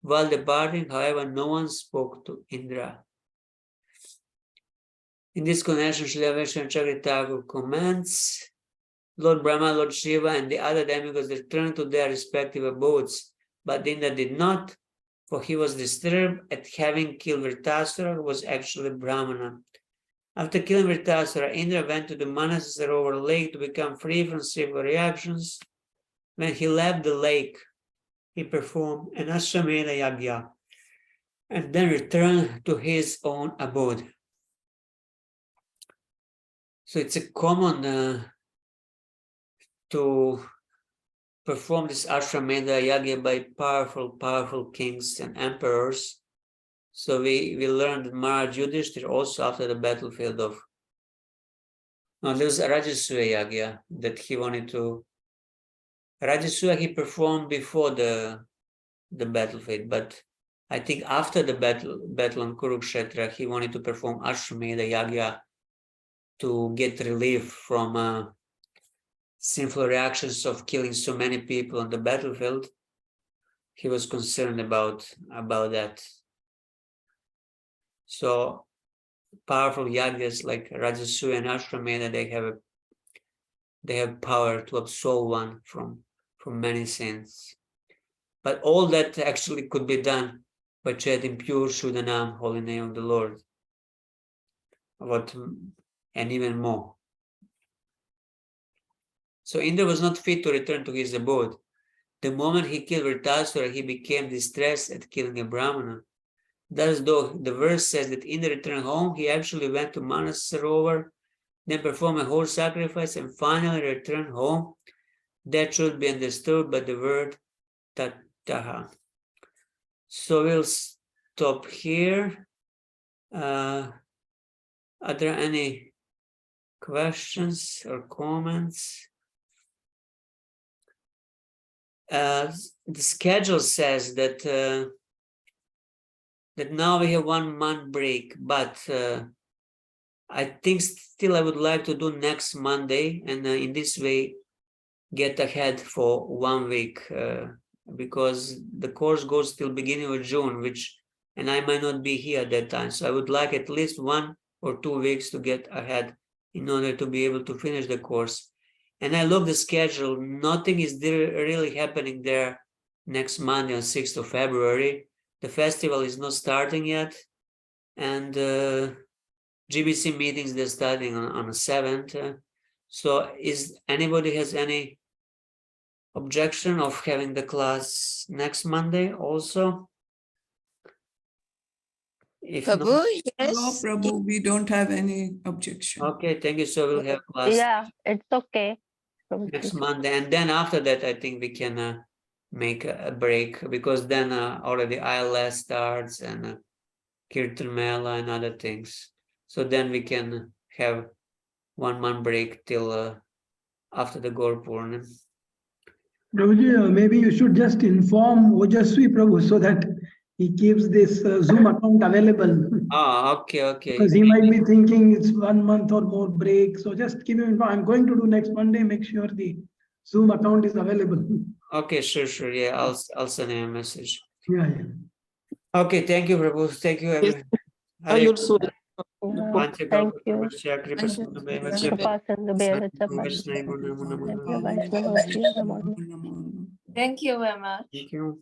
While departing, however, no one spoke to Indra. In this connection, Srila Vaishnava Chakrita Thakur comments, Lord Brahma, Lord Shiva, and the other demigods returned to their respective abodes, but Indra did not, for he was disturbed at having killed Vritasura, who was actually Brahmana. After killing Vritasura, Indra went to the Manasarovar lake to become free from severe reactions. When he left the lake, he performed an Ashwamedha Yagya and then returned to his own abode. So it's a common to perform this Ashwamedha Yagya by powerful kings and emperors. So we learned that Maharaj Yudhishthira also after the battlefield of there was a Rajasuya Yagya that he wanted to. Rajasuya he performed before the battlefield, but I think after the battle on Kurukshetra, he wanted to perform Ashwamedha Yagya to get relief from sinful reactions of killing so many people on the battlefield. He was concerned about that. So powerful yagyas like Rajasuya and Ashwamedha, they have power to absolve one from many sins. But all that actually could be done by chanting pure Shuddhanam, holy name of the Lord. And even more. So Indra was not fit to return to his abode. The moment he killed Vritasura, he became distressed at killing a Brahmana. Thus, though the verse says that Indra returned home, he actually went to Manasarovar, then performed a whole sacrifice, and finally returned home. That should be understood by the word Tattaha. So we'll stop here. Are there any questions or comments? The schedule says that that now we have 1 month break, but I think still I would like to do next Monday, and in this way get ahead for 1 week because the course goes till beginning of June, and I might not be here at that time. So I would like at least 1 or 2 weeks to get ahead in order to be able to finish the course. And I look the schedule, nothing is really happening there next Monday on 6th of February. The festival is not starting yet. And GBC meetings, they're starting on the 7th. So is anybody has any objection of having the class next Monday also? If Prabhu, not, yes. No, Prabhu, we don't have any objection. okay, thank you. So we'll have class Yeah, it's okay. next Monday, and then after that, I think we can make a break because then already ILS starts and Kirtan Mela and other things. So then we can have 1 month break till after the Gaur Purnima. Prabhuji, maybe you should just inform Ojaswi Prabhu so that he keeps this Zoom account available. Ah, okay. Because he might be thinking it's 1 month or more break. So just keep him informed. I'm going to do next Monday. Make sure the Zoom account is available. Okay, sure. Yeah, I'll send him a message. Yeah. Okay, thank you, Prabhu. Thank you, everyone. I also Thank you. Thank you very much. Thank you.